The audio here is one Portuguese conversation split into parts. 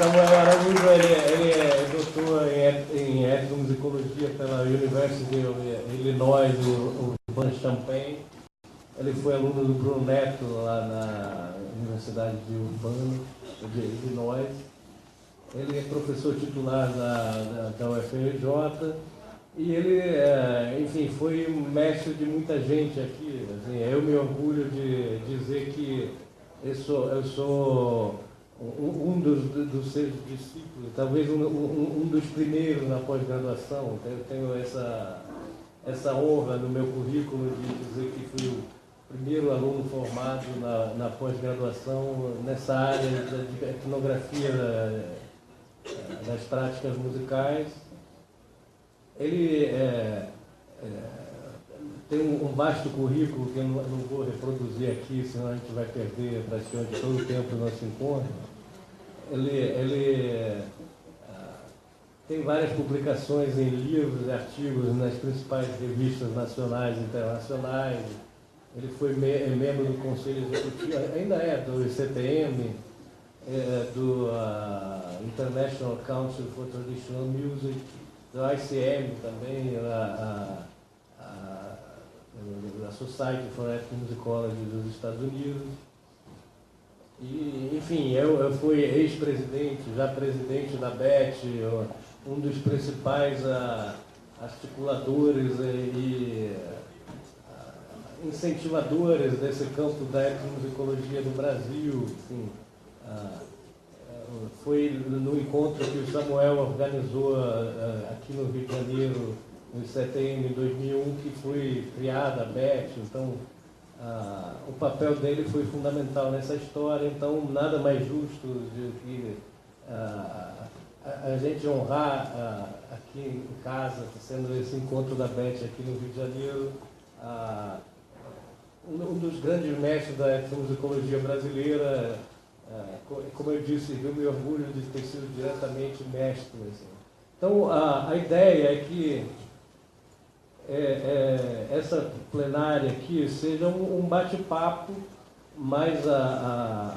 Samuel Araújo, ele é doutor em etnomusicologia pela University of Illinois, Urbana-Champaign. Ele foi aluno do Bruno Neto lá na Universidade de Urbana, de Illinois. Ele é professor titular da UFRJ e ele, enfim, foi mestre de muita gente aqui. Assim, eu me orgulho de dizer que eu sou um dos seus discípulos, talvez um dos primeiros na pós-graduação. Eu tenho essa honra no meu currículo de dizer que fui o primeiro aluno formado na pós-graduação nessa área de etnografia das práticas musicais. Ele tem um vasto currículo que eu não vou reproduzir aqui, senão a gente vai perder praticamente todo o tempo do nosso encontro. Ele tem várias publicações em livros e artigos nas principais revistas nacionais e internacionais. Ele foi membro do Conselho Executivo, ainda é, do ICTM, do International Council for Traditional Music, do ICM também, da Society for Ethnomusicology dos Estados Unidos. E, enfim, eu fui ex-presidente, já presidente da BET, um dos principais articuladores e incentivadores desse campo da etnomusicologia no Brasil. Enfim, foi no encontro que o Samuel organizou aqui no Rio de Janeiro, no CTM em 2001, que foi criada a BET. Então, o papel dele foi fundamental nessa história. Então, nada mais justo do que a gente honrar aqui em casa, sendo esse encontro da BET aqui no Rio de Janeiro, um dos grandes mestres da etnomusicologia brasileira. Como eu disse, eu me orgulho de ter sido diretamente mestre. Assim. Então, a ideia é que essa plenária aqui seja um bate-papo mais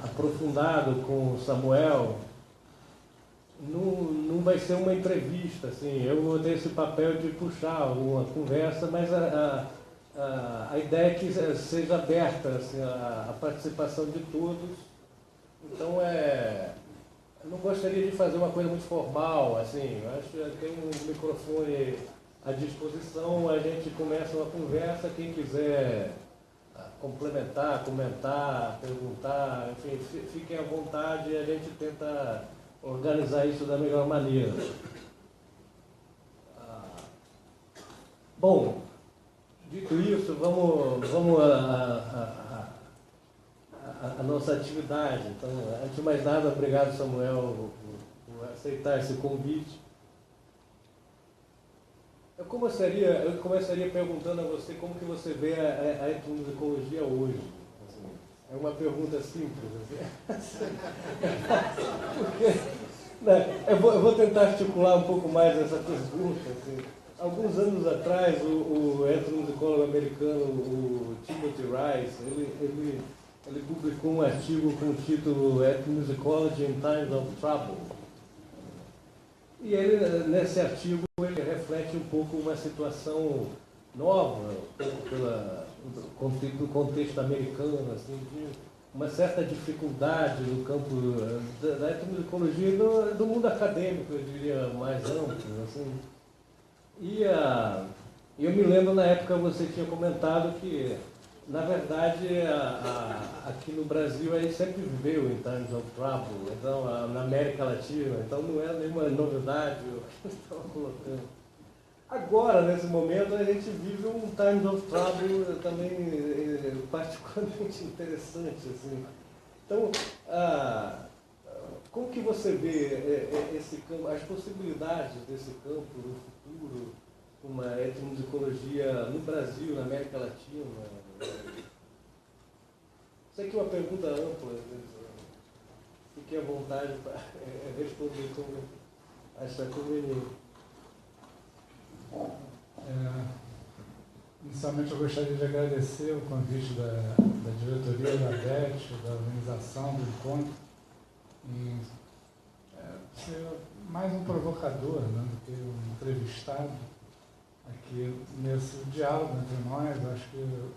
aprofundado com o Samuel. Não vai ser uma entrevista, assim. Eu vou ter esse papel de puxar alguma conversa, mas a ideia é que seja aberta assim, a participação de todos. Então, eu não gostaria de fazer uma coisa muito formal, assim. Eu acho que tem um microfone à disposição, a gente começa uma conversa, quem quiser complementar, comentar, perguntar, enfim, fiquem à vontade e a gente tenta organizar isso da melhor maneira. Bom, dito isso, vamos a nossa atividade. Então, antes de mais nada, obrigado, Samuel, por aceitar esse convite. Eu começaria perguntando a você como que você vê a etnomusicologia hoje. Assim, é uma pergunta simples. Assim. Porque, né, eu vou tentar articular um pouco mais essa pergunta. Assim. Alguns anos atrás, o etnomusicólogo americano, o Timothy Rice, ele publicou um artigo com o título Ethnomusicology in Times of Trouble. E ele, nesse artigo, ele reflete um pouco uma situação nova, pelo contexto americano, assim, de uma certa dificuldade no campo da etnomusicologia e do mundo acadêmico, eu diria, mais amplo. Assim. E eu me lembro, na época, você tinha comentado que, na verdade, aqui no Brasil a gente sempre viveu em Times of Trouble, então, na América Latina, então não é nenhuma novidade o que você estava colocando. Agora, nesse momento, a gente vive um Times of Trouble também particularmente interessante. Assim. Então, como que você vê esse campo, as possibilidades desse campo no futuro, uma etnomusicologia no Brasil, na América Latina? Isso aqui é uma pergunta ampla, fique à vontade para responder como achar conveniente. Inicialmente eu gostaria de agradecer o convite da diretoria da BET, da organização do encontro, em mais um provocador, né, do que um entrevistado aqui nesse diálogo entre nós. Acho que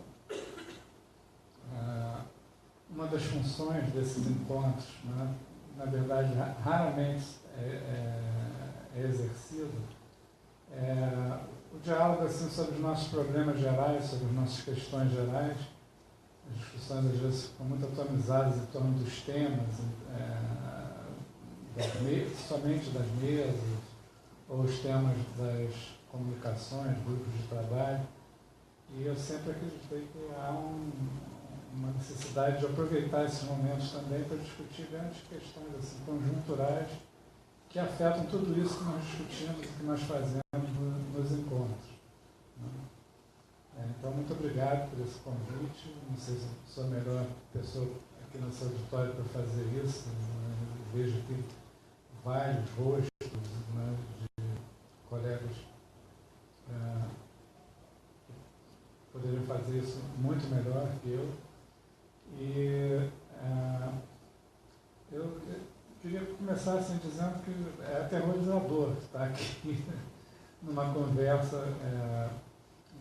uma das funções desses encontros, né, na verdade, raramente é exercido, é o diálogo assim, sobre os nossos problemas gerais, sobre as nossas questões gerais. As discussões, às vezes, ficam muito atomizadas em torno dos temas, somente das mesas, ou os temas das comunicações, grupos de trabalho. E eu sempre acreditei que há uma necessidade de aproveitar esses momentos também para discutir grandes questões assim, conjunturais que afetam tudo isso que nós discutimos e que nós fazemos nos encontros. Então, muito obrigado por esse convite. Não sei se sou a melhor pessoa aqui nesse auditório para fazer isso. Vejo aqui vários rostos, né, de colegas que poderiam fazer isso muito melhor que eu. E eu queria começar assim, dizendo que é aterrorizador estar aqui numa conversa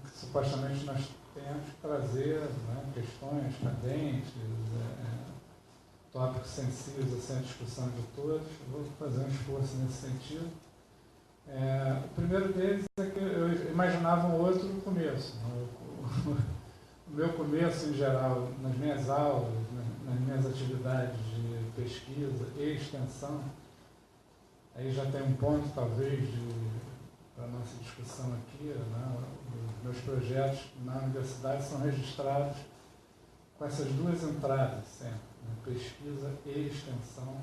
que supostamente nós temos que trazer, né, questões cadentes, tópicos sensíveis assim, à discussão de todos. Vou fazer um esforço nesse sentido. O primeiro deles é que eu imaginava um outro começo. O meu começo, em geral, nas minhas aulas, nas minhas atividades de pesquisa e extensão, aí já tem um ponto, talvez, para a nossa discussão aqui, né? Os meus projetos na universidade são registrados com essas duas entradas sempre, né? Pesquisa e extensão,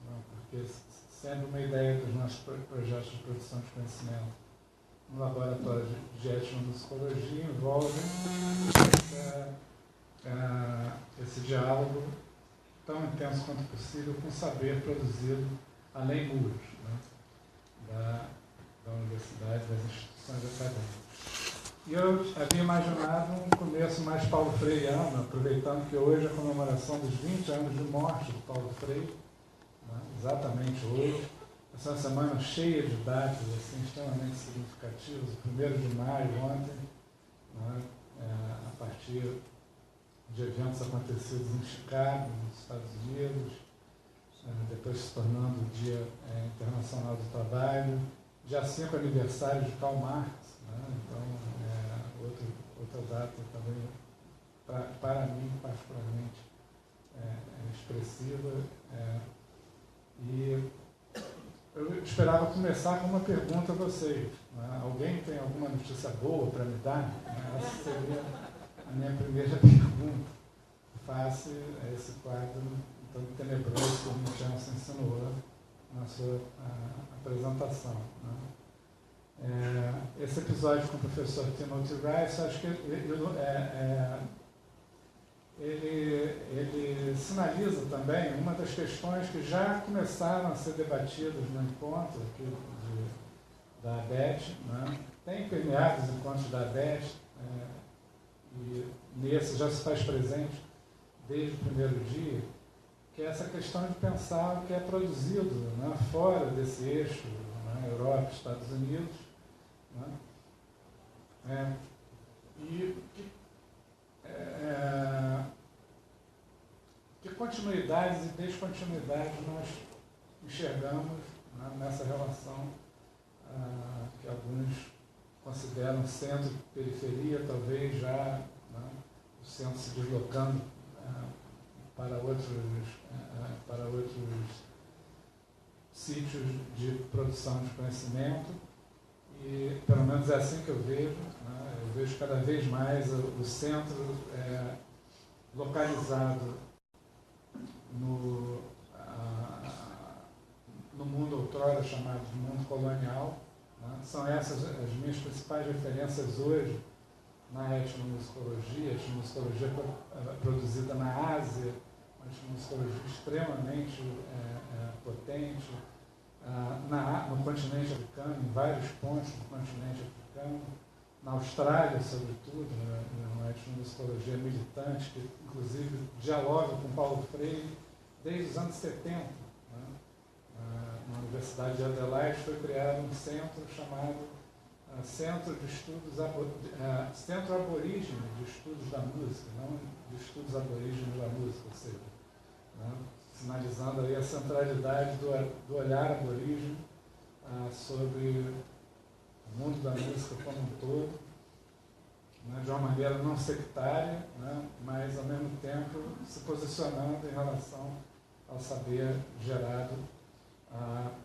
né? Porque sendo uma ideia dos nossos projetos de produção de conhecimento no laboratório de etnomusicologia envolve esse diálogo tão intenso quanto possível com o saber produzido além muros, né, da universidade, das instituições acadêmicas. E eu havia imaginado um começo mais paulo freiano, aproveitando que hoje é a comemoração dos 20 anos de morte do Paulo Freire, né, exatamente hoje. Essa é uma semana cheia de datas assim, extremamente significativas. O 1º de maio, ontem, né, a partir de eventos acontecidos em Chicago, nos Estados Unidos, depois se tornando o Dia Internacional do Trabalho, dia 5 aniversário de Karl Marx, né, então outra data também, para mim particularmente, expressiva. E eu esperava começar com uma pergunta a vocês. Né? Alguém tem alguma notícia boa para me dar? Essa seria a minha primeira pergunta, face a esse quadro tão tenebroso que o Michel se insinuou na sua apresentação. Né? Esse episódio com o professor Timothy Rice, acho que ele sinaliza também uma das questões que já começaram a ser debatidas no encontro aqui da ABET, né? Tem permeado os encontros da ABET, e nesse já se faz presente desde o primeiro dia, que é essa questão de pensar o que é produzido, né, fora desse eixo, né, Europa, Estados Unidos, né? Que continuidades e descontinuidades nós enxergamos, né, nessa relação que alguns consideram centro-periferia, talvez já, né, o centro se deslocando para outros sítios de produção de conhecimento, e pelo menos é assim que eu vejo. Né, eu vejo cada vez mais o centro localizado no mundo outrora chamado de mundo colonial. Né? São essas as minhas principais referências hoje na etnomusicologia. A etnomusicologia produzida na Ásia, uma etnomusicologia extremamente potente, no continente africano, em vários pontos do continente africano, na Austrália, sobretudo, uma etnomusicologia militante, que inclusive dialoga com Paulo Freire desde os anos 70. Né? na Universidade de Adelaide, foi criado um centro chamado Centro de Estudos Centro Aborígene de Estudos da Música, não de Estudos Aborígenes da Música, ou seja, né, sinalizando aí a centralidade do olhar aborígene sobre o mundo da música como um todo, né, de uma maneira não sectária, né, mas ao mesmo tempo se posicionando em relação ao saber gerado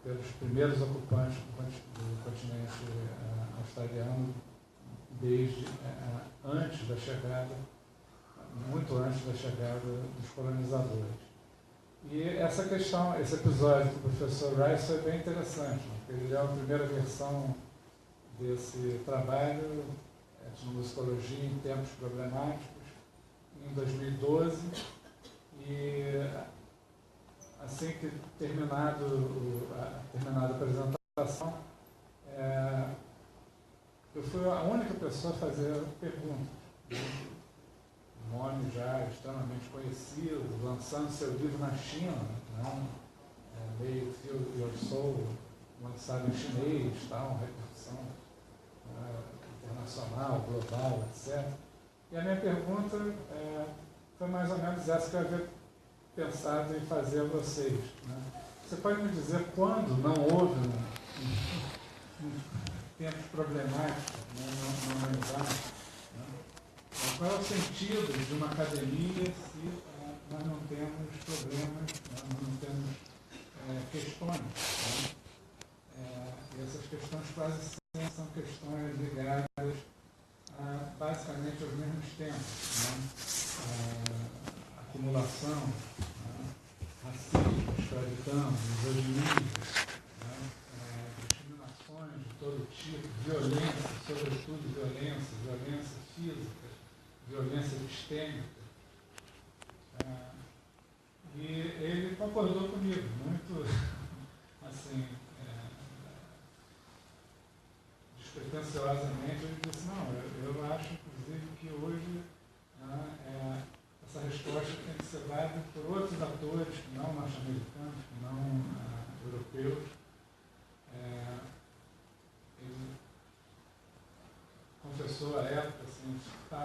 pelos primeiros ocupantes do continente australiano, desde antes da chegada, muito antes da chegada dos colonizadores. E essa questão, esse episódio do professor Rice foi bem interessante, porque ele é a primeira versão desse trabalho, Etnomusicologia em Tempos Problemáticos, em 2012, e assim que terminada a apresentação, eu fui a única pessoa a fazer perguntas. Um nome já extremamente conhecido, lançando seu livro na China, né? Meio Feel Your Soul, lançado em chinês, uma repercussão internacional, global, etc. E a minha pergunta foi mais ou menos essa que eu havia pensado em fazer a vocês. Né? Você pode me dizer quando não houve tempos problemáticos na humanidade? Né? Qual é o sentido de uma academia se nós não temos problemas, nós não temos questões? Né? E essas questões quase sempre são questões ligadas basicamente aos mesmos temas. Né? Acumulação, racismo, escravidão, misoginia, discriminações de todo tipo, violência, sobretudo violência física, violência epistêmica. E ele concordou comigo, muito assim, despretensiosamente. Ele disse, não, eu acho, inclusive, que hoje essa resposta tem que ser dada por outros atores, que não norte-americanos, que não europeus. Ele confessou à época, assim, está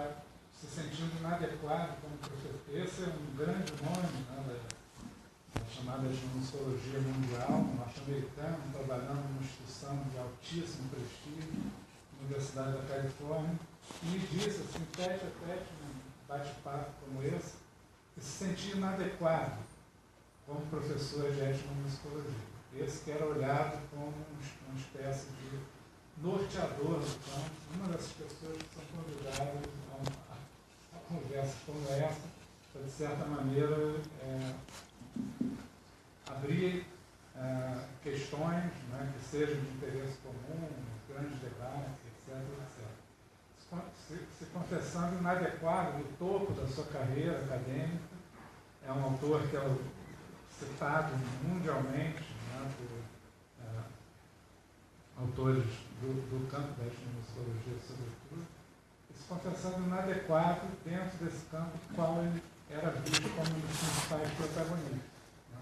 se sentindo inadequado como professor. Esse é um grande nome, né, da chamada etnomusicologia mundial, norte-americano, trabalhando numa instituição de altíssimo prestígio, Universidade da Califórnia, e me disse, assim, tete a tete, bate-papo como esse, que se sentia inadequado como professor de etnomusicologia. Esse que era olhado como uma espécie de norteador. Então, uma das pessoas que são convidadas a uma conversa como essa, para, de certa maneira, abrir questões, né, que sejam de interesse comum, grandes debates, etc. Se confessando inadequado do topo da sua carreira acadêmica. É um autor que é citado mundialmente, né, por autores do campo da etnomusicologia, sobretudo, e se confessando inadequado dentro desse campo do qual ele era visto como um dos principais protagonistas. Né.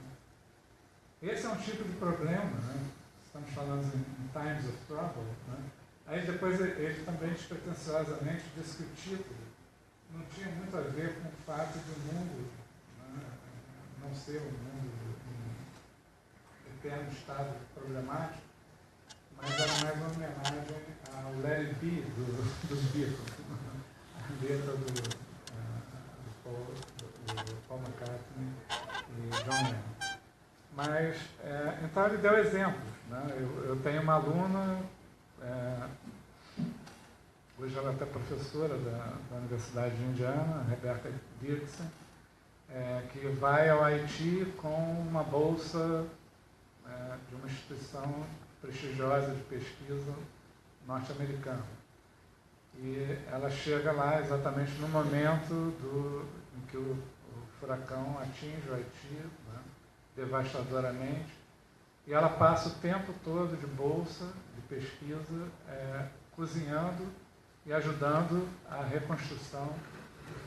Esse é um tipo de problema, né, estamos falando em times of trouble, né. Aí depois ele também despretensiosamente disse que o título não tinha muito a ver com o fato de o mundo, né, não ser um mundo em eterno estado problemático, mas era mais uma homenagem ao Let It Be dos Beatles, a letra do Paul McCartney e John Lennon. Mas, então ele deu exemplos. Né? Eu tenho uma aluna, hoje ela é até professora da Universidade de Indiana, Rebecca Dirksen, que vai ao Haiti com uma bolsa de uma instituição prestigiosa de pesquisa norte-americana. E ela chega lá exatamente no momento em que o furacão atinge o Haiti, né, devastadoramente, e ela passa o tempo todo de bolsa de pesquisa, cozinhando e ajudando a reconstrução,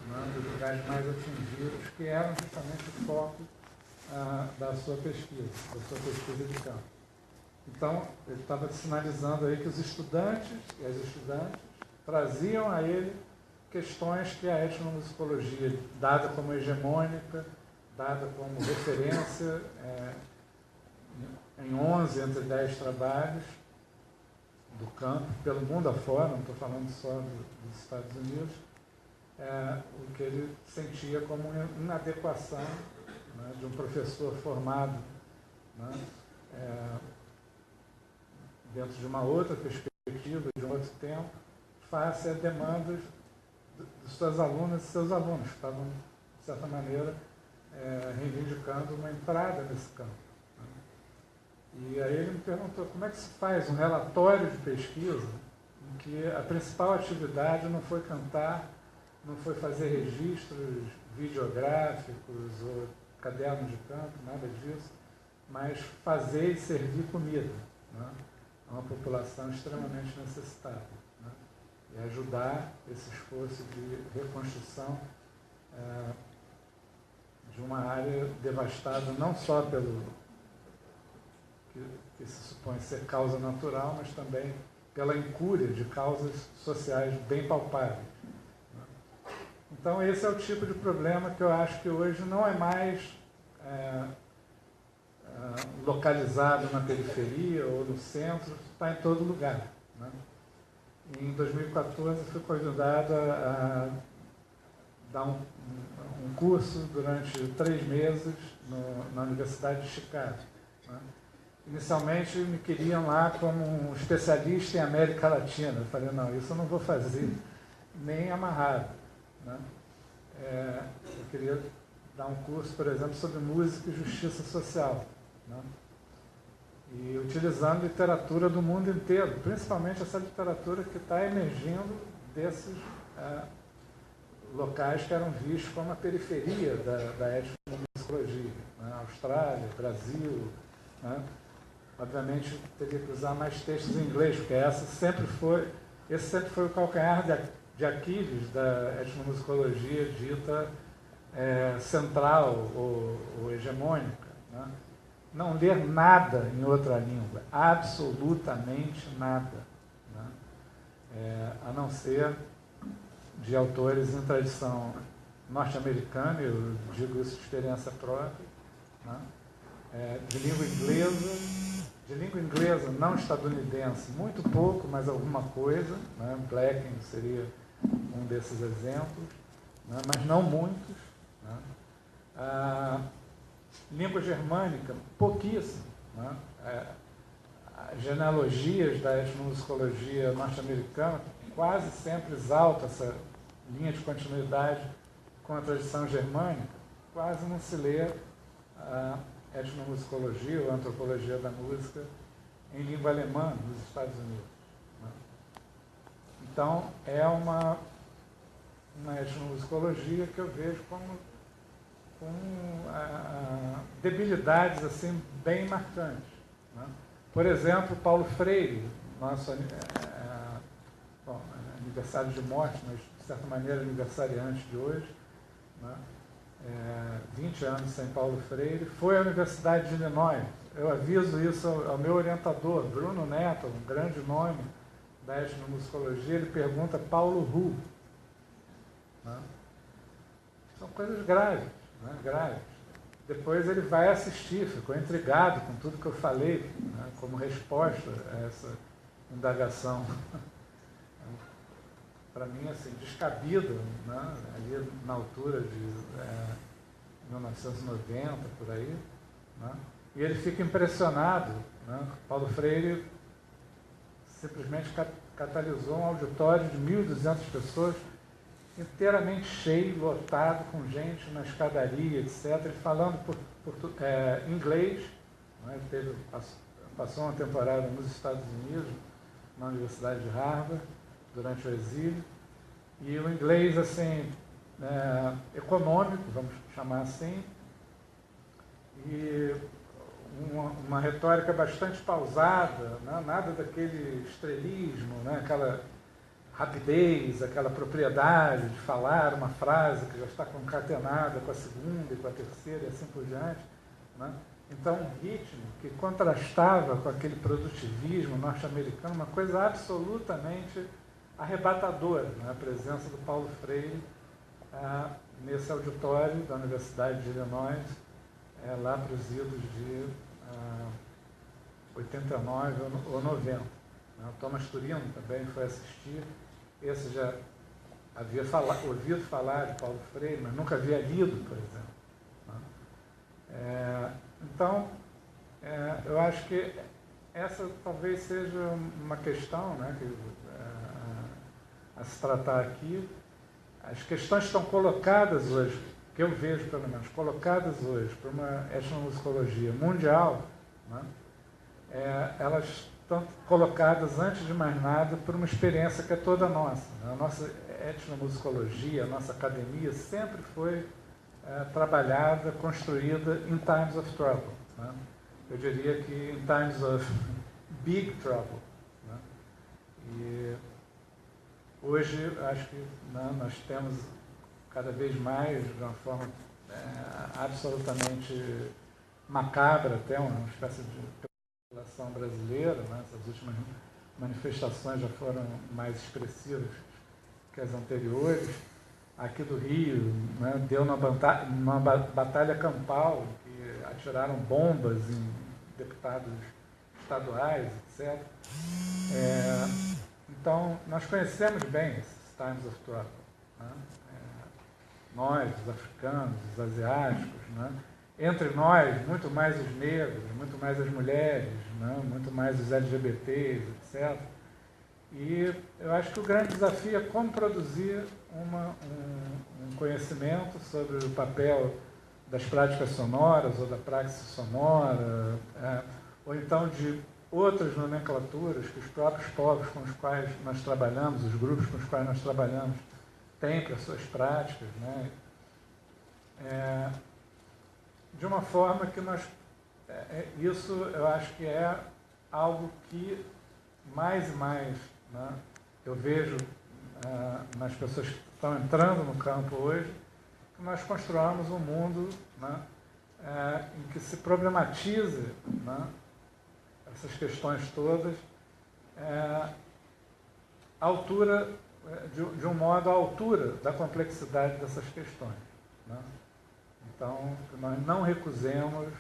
né, dos lugares mais atingidos, que eram justamente o foco da sua pesquisa de campo. Então, ele estava sinalizando aí que os estudantes e as estudantes traziam a ele questões que a etnomusicologia, dada como hegemônica, dada como referência em 11 entre 10 trabalhos do campo, pelo mundo afora, não estou falando só dos Estados Unidos, o que ele sentia como uma inadequação, né, de um professor formado, né, dentro de uma outra perspectiva, de um outro tempo, face a demandas dos seus alunos e seus alunos, que estavam, de certa maneira, reivindicando uma entrada nesse campo. Né. E aí ele me perguntou como é que se faz um relatório de pesquisa em que a principal atividade não foi cantar, não foi fazer registros videográficos ou cadernos de campo, nada disso, mas fazer e servir comida, né, a uma população extremamente necessitada, né, e ajudar esse esforço de reconstrução de uma área devastada não só pelo que se supõe ser causa natural, mas também pela incúria de causas sociais bem palpáveis. Então, esse é o tipo de problema que eu acho que hoje não é mais localizado na periferia ou no centro, está em todo lugar. Né? Em 2014, fui convidado a dar um curso durante 3 meses na Universidade de Chicago. Né? Inicialmente, me queriam lá como um especialista em América Latina. Eu falei, não, isso eu não vou fazer nem amarrado. Né? Eu queria dar um curso, por exemplo, sobre música e justiça social, né? E utilizando literatura do mundo inteiro, principalmente essa literatura que está emergindo desses locais que eram vistos como a periferia da etnomusicologia, né? Austrália, Brasil, né? Obviamente teria que usar mais textos em inglês, porque esse sempre foi o calcanhar de Aquiles da etnomusicologia dita central ou hegemônica. Né? Não ler nada em outra língua, absolutamente nada, né? A não ser de autores em tradição norte-americana, eu digo isso de experiência própria, né? De língua inglesa não estadunidense, muito pouco, mas alguma coisa, né? Blacking seria um desses exemplos, né? Mas não muitos. Né? Língua germânica, pouquíssimo. Né? As genealogias da etnomusicologia norte-americana quase sempre exalta essa linha de continuidade com a tradição germânica, quase não se lê a etnomusicologia ou a antropologia da música em língua alemã nos Estados Unidos. Né? Então, é uma etnomusicologia que eu vejo com debilidades assim, bem marcantes. Né? Por exemplo, Paulo Freire, nosso aniversário de morte, mas de certa maneira aniversariante de hoje, né? 20 anos sem Paulo Freire, foi à Universidade de Illinois. Eu aviso isso ao meu orientador, Bruno Neto, um grande nome da etnomusicologia, ele pergunta Paulo Who. Né? São coisas graves, né? Graves. Depois ele vai assistir, ficou intrigado com tudo que eu falei, né? Como resposta a essa indagação. Para mim, assim, descabido, né? Ali na altura de 1990, por aí, né? E ele fica impressionado. Né? Paulo Freire simplesmente catalisou um auditório de 1.200 pessoas, inteiramente cheio, lotado, com gente na escadaria, etc., ele falando inglês. Né? Ele passou uma temporada nos Estados Unidos, na Universidade de Harvard, durante o exílio, e o inglês, assim, econômico, vamos chamar assim, e uma retórica bastante pausada, né? Nada daquele estrelismo, né? Aquela rapidez, aquela propriedade de falar uma frase que já está concatenada com a segunda e com a terceira e assim por diante. né? Então, um ritmo que contrastava com aquele produtivismo norte-americano, uma coisa absolutamente arrebatadora, né? A presença do Paulo Freire nesse auditório da Universidade de Illinois, lá para os idos de 89 ou 90. O Thomas Turino também foi assistir. Esse já havia ouvido falar de Paulo Freire, mas nunca havia lido, por exemplo. Então, eu acho que essa talvez seja uma questão, né, a se tratar aqui. As questões estão colocadas hoje, que eu vejo pelo menos, colocadas hoje por uma etnomusicologia mundial, né, elas estão colocadas, antes de mais nada, por uma experiência que é toda nossa. Né? A nossa etnomusicologia, a nossa academia sempre foi trabalhada, construída in times of trouble. Né? Eu diria que in times of big trouble. Né? E hoje, acho que nós temos cada vez mais, de uma forma absolutamente macabra, até uma espécie de população brasileira, né? Essas últimas manifestações já foram mais expressivas que as anteriores. Aqui do Rio, né, deu uma batalha campal, que atiraram bombas em deputados estaduais, etc. Então, nós conhecemos bem esses times of trouble. Né? Nós, os africanos, os asiáticos, né? Entre nós, muito mais os negros, muito mais as mulheres, né? Muito mais os LGBTs, etc. E eu acho que o grande desafio é como produzir um conhecimento sobre o papel das práticas sonoras ou da praxis sonora, ou então de outras nomenclaturas que os próprios povos com os quais nós trabalhamos, os grupos com os quais nós trabalhamos, têm para suas práticas, né? De uma forma que isso eu acho que é algo que mais e mais, né, eu vejo nas pessoas que estão entrando no campo hoje, que nós construamos um mundo, né, em que se problematize, né, essas questões todas altura, de um modo à altura da complexidade dessas questões. Né? Então, que nós não recusemos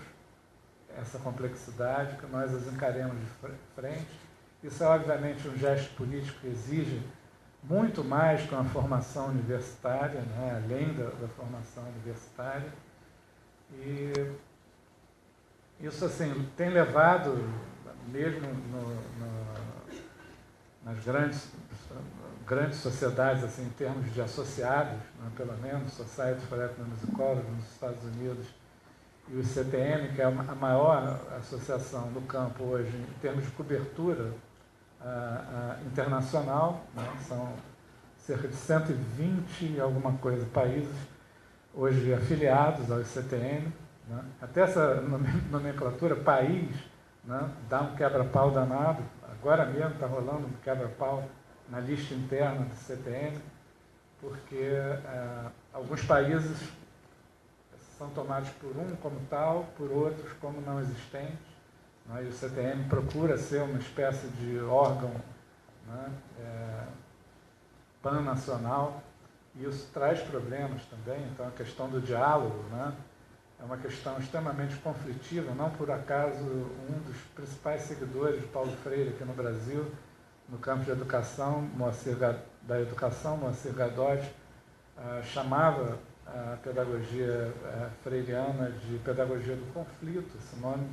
essa complexidade, que nós as encaremos de frente. Isso é, obviamente, um gesto político que exige muito mais que uma formação universitária, né? Além da formação universitária. E isso, assim, tem levado, mesmo nas grandes sociedades, assim, em termos de associados, né, pelo menos, Society for Ethnomusicology nos Estados Unidos e o CTM, que é a maior associação do campo hoje em termos de cobertura internacional, né, são cerca de 120 e alguma coisa países hoje afiliados ao CTM. Né, até essa nomenclatura, país, né, dá um quebra-pau danado. Agora mesmo está rolando um quebra-pau na lista interna do CTM, porque alguns países são tomados por um como tal, por outros como não existentes. Né? E o CTM procura ser uma espécie de órgão, né, pan-nacional, e isso traz problemas também. Então, a questão do diálogo, né, é uma questão extremamente conflitiva. Não por acaso, um dos principais seguidores de Paulo Freire aqui no Brasil, no campo de educação, Moacir Gadotti, chamava a pedagogia freiriana de pedagogia do conflito. Esse nome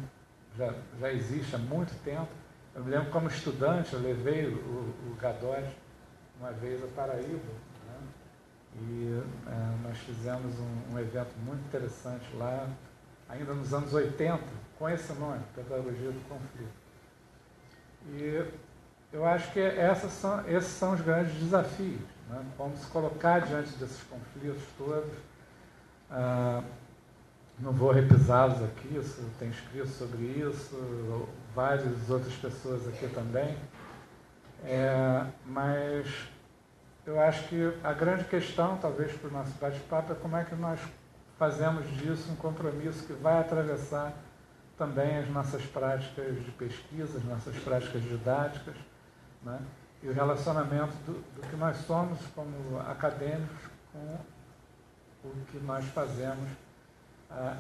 já existe há muito tempo. Eu me lembro, como estudante, eu levei o Gadotti uma vez a Paraíba, né? E nós fizemos um evento muito interessante lá, ainda nos anos 80, com esse nome, Pedagogia do Conflito. E eu acho que esses são os grandes desafios, né? Como se colocar diante desses conflitos todos. Não vou repisá-los aqui, tem escrito sobre isso, várias outras pessoas aqui também. Mas eu acho que a grande questão, talvez, para o nosso bate-papo, é como é que nós fazemos disso um compromisso que vai atravessar também as nossas práticas de pesquisa, as nossas práticas didáticas, né? E o relacionamento do que nós somos como acadêmicos com o que nós fazemos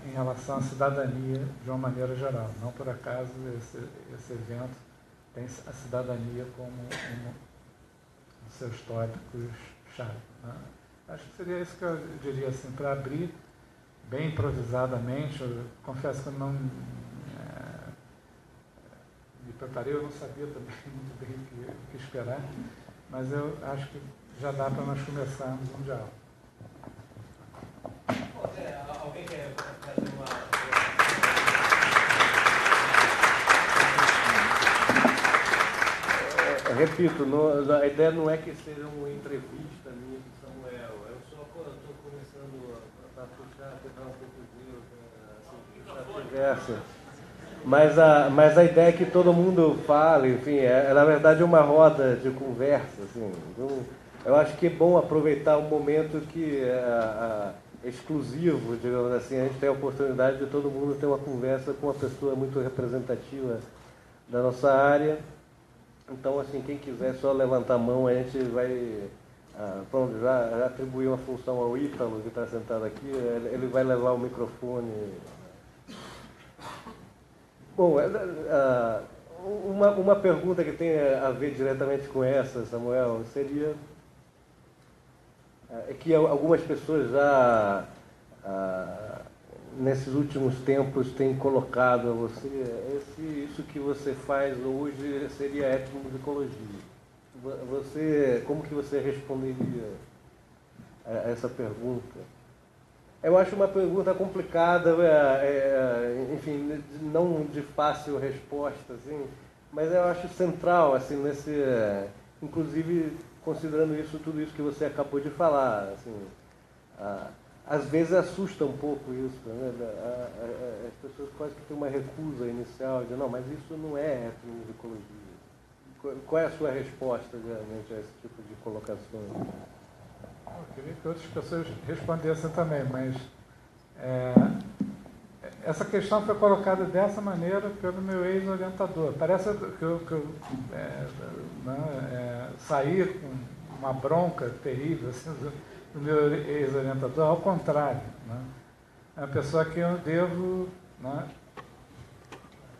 em relação à cidadania de uma maneira geral. Não por acaso esse evento tem a cidadania como um dos seus tópicos-chave, né? Acho que seria isso que eu diria, assim, para abrir bem improvisadamente. Eu confesso que eu não me preparei, eu não sabia também muito bem o que esperar, mas eu acho que já dá para nós começarmos um diálogo. Alguém quer fazer uma... Repito, a ideia não é que seja uma entrevista minha com Samuel. Eu só estou começando a puxar, a quebrar um pouco de gelo, assim, puxar a conversa. Mas a ideia é que todo mundo fale, enfim, na verdade uma roda de conversa. Assim. Então, eu acho que é bom aproveitar um momento que é exclusivo, digamos assim, a gente tem a oportunidade de todo mundo ter uma conversa com uma pessoa muito representativa da nossa área. Então, assim, quem quiser só levantar a mão, a gente vai... pronto, já atribuí uma função ao Ítalo, que está sentado aqui, ele vai levar o microfone. Bom, uma pergunta que tem a ver diretamente com essa, Samuel, seria que algumas pessoas já, nesses últimos tempos, têm colocado a você, isso que você faz hoje seria etnomusicologia. Como que você responderia a essa pergunta? Eu acho uma pergunta complicada, enfim, não de fácil resposta, assim, mas eu acho central, assim, inclusive considerando tudo isso que você acabou de falar, assim, às vezes assusta um pouco isso, né? As pessoas quase que têm uma recusa inicial, de não, mas isso não é etnomusicologia. Qual é a sua resposta, geralmente, a esse tipo de colocação? Eu queria que outras pessoas respondessem também, mas essa questão foi colocada dessa maneira pelo meu ex-orientador. Parece que eu saí com uma bronca terrível assim, do meu ex-orientador, ao contrário. Né? É uma pessoa que eu devo, né,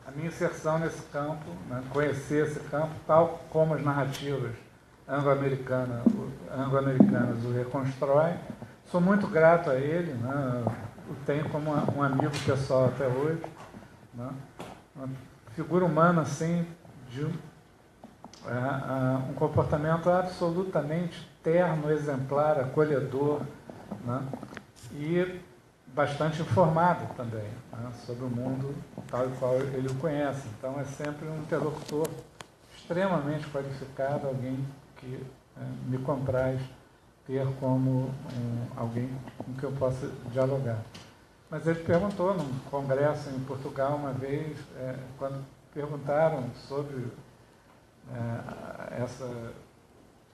a minha inserção nesse campo, né, conhecer esse campo, tal como as narrativas anglo-americanas o reconstroem. Sou muito grato a ele, né? O tenho como um amigo pessoal até hoje, né? Uma figura humana assim, de um comportamento absolutamente terno, exemplar, acolhedor, né? E bastante informado também, né? Sobre o mundo tal e qual ele o conhece. Então é sempre um interlocutor extremamente qualificado, alguém que me compraz ter como alguém com que eu possa dialogar. Mas ele perguntou num congresso em Portugal uma vez, quando perguntaram sobre essa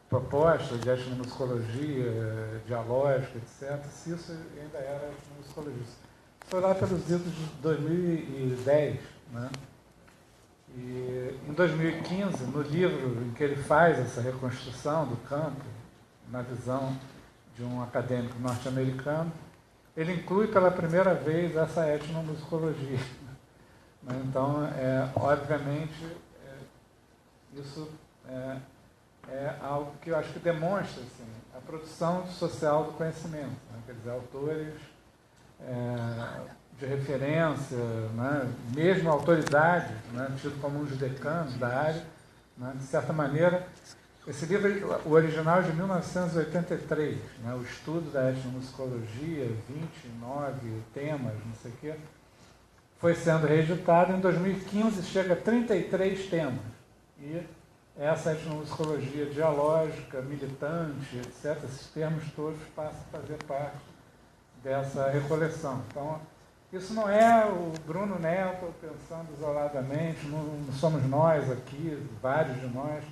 proposta de etnomusicologia dialógica, etc., se isso ainda era etnomusicologia. Foi lá pelos idos de 2010, né? E em 2015, no livro em que ele faz essa reconstrução do campo, na visão de um acadêmico norte-americano, ele inclui pela primeira vez essa etnomusicologia. Então, obviamente, isso é algo que eu acho que demonstra assim, a produção social do conhecimento. Né? Quer dizer, autores de referência, né? Mesmo autoridades, né? Tido como uns decanos da área, né? De certa maneira. Esse livro, o original é de 1983, né? O estudo da etnomusicologia, 29 temas, não sei o quê, foi sendo reeditado. Em 2015 chega a 33 temas. E essa etnomusicologia dialógica, militante, etc., esses termos todos passam a fazer parte dessa recoleção. Então, isso não é o Bruno Neto pensando isoladamente, não somos nós aqui, vários de nós,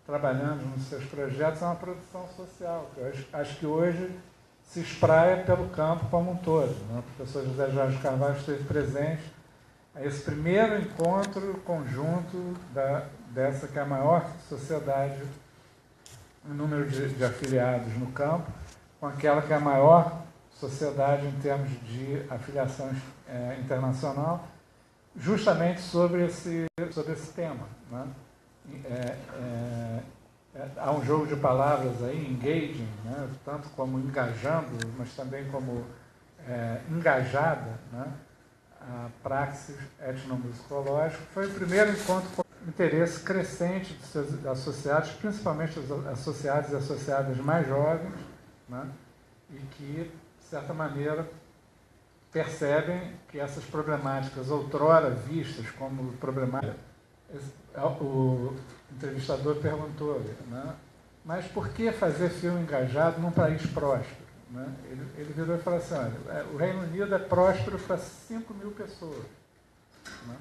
trabalhando nos seus projetos, é uma produção social. Eu acho que hoje se espraia pelo campo como um todo. Né? O professor José Jorge Carvalho esteve presente a esse primeiro encontro conjunto dessa que é a maior sociedade em número de afiliados no campo, com aquela que é a maior sociedade em termos de afiliação internacional, justamente sobre esse tema. Né? Há um jogo de palavras aí, engaging, né? Tanto como engajando, mas também como engajada, né? A praxis etnomusicológica. Foi o primeiro encontro com interesse crescente dos seus associados, principalmente os associados e associadas mais jovens, né? E que, de certa maneira, percebem que essas problemáticas outrora vistas como problemáticas. O entrevistador perguntou, né? Mas por que fazer filme engajado num país próspero? Né? Ele virou e falou assim, olha, o Reino Unido é próspero para 5 mil pessoas. Né?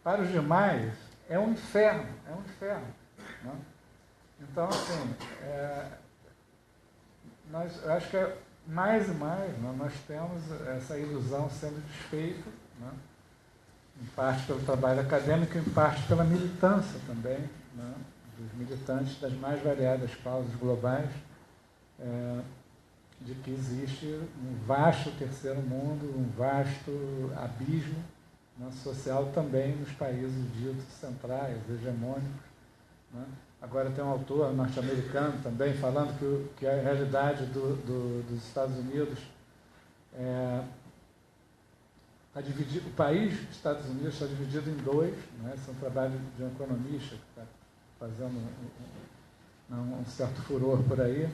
Para os demais, é um inferno. Né? Então, assim, eu acho que mais e mais, né, nós temos essa ilusão sendo desfeita, né? Em parte pelo trabalho acadêmico, em parte pela militância também, né, dos militantes das mais variadas causas globais, de que existe um vasto terceiro mundo, um vasto abismo, né, social também nos países ditos centrais, hegemônicos. Né. Agora tem um autor norte-americano também falando que a realidade dos Estados Unidos o país dos Estados Unidos está dividido em dois, né? Esse é um trabalho de um economista que está fazendo um certo furor por aí,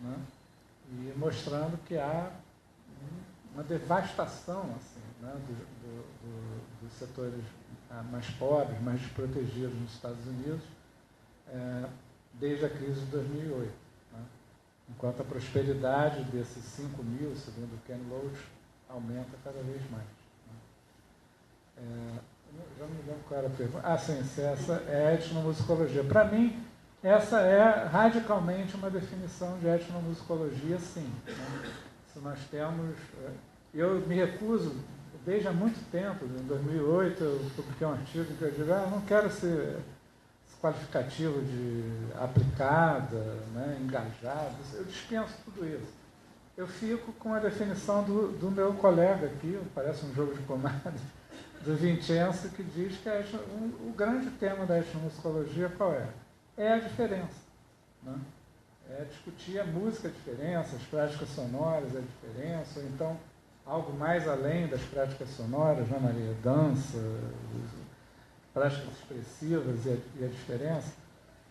né? E mostrando que há uma devastação assim, né? dos setores mais pobres, mais desprotegidos nos Estados Unidos, desde a crise de 2008. Né? Enquanto a prosperidade desses 5 mil, segundo Ken Loach, aumenta cada vez mais. Já não me lembro qual era a pergunta. Sim, se essa é a etnomusicologia. Para mim, essa é radicalmente uma definição de etnomusicologia, sim. Né? Se nós temos... Eu me recuso, desde há muito tempo, em 2008, eu publiquei um artigo que eu digo, não quero ser qualificativo de aplicada, né, engajada, eu dispenso tudo isso. Eu fico com a definição do meu colega aqui, parece um jogo de comadre, do Vincenzo, que diz que o grande tema da etnomusicologia qual é? É a diferença. Né? É discutir a música, a diferença, as práticas sonoras, a diferença, ou então algo mais além das práticas sonoras, né, Maria? Dança, práticas expressivas e a diferença,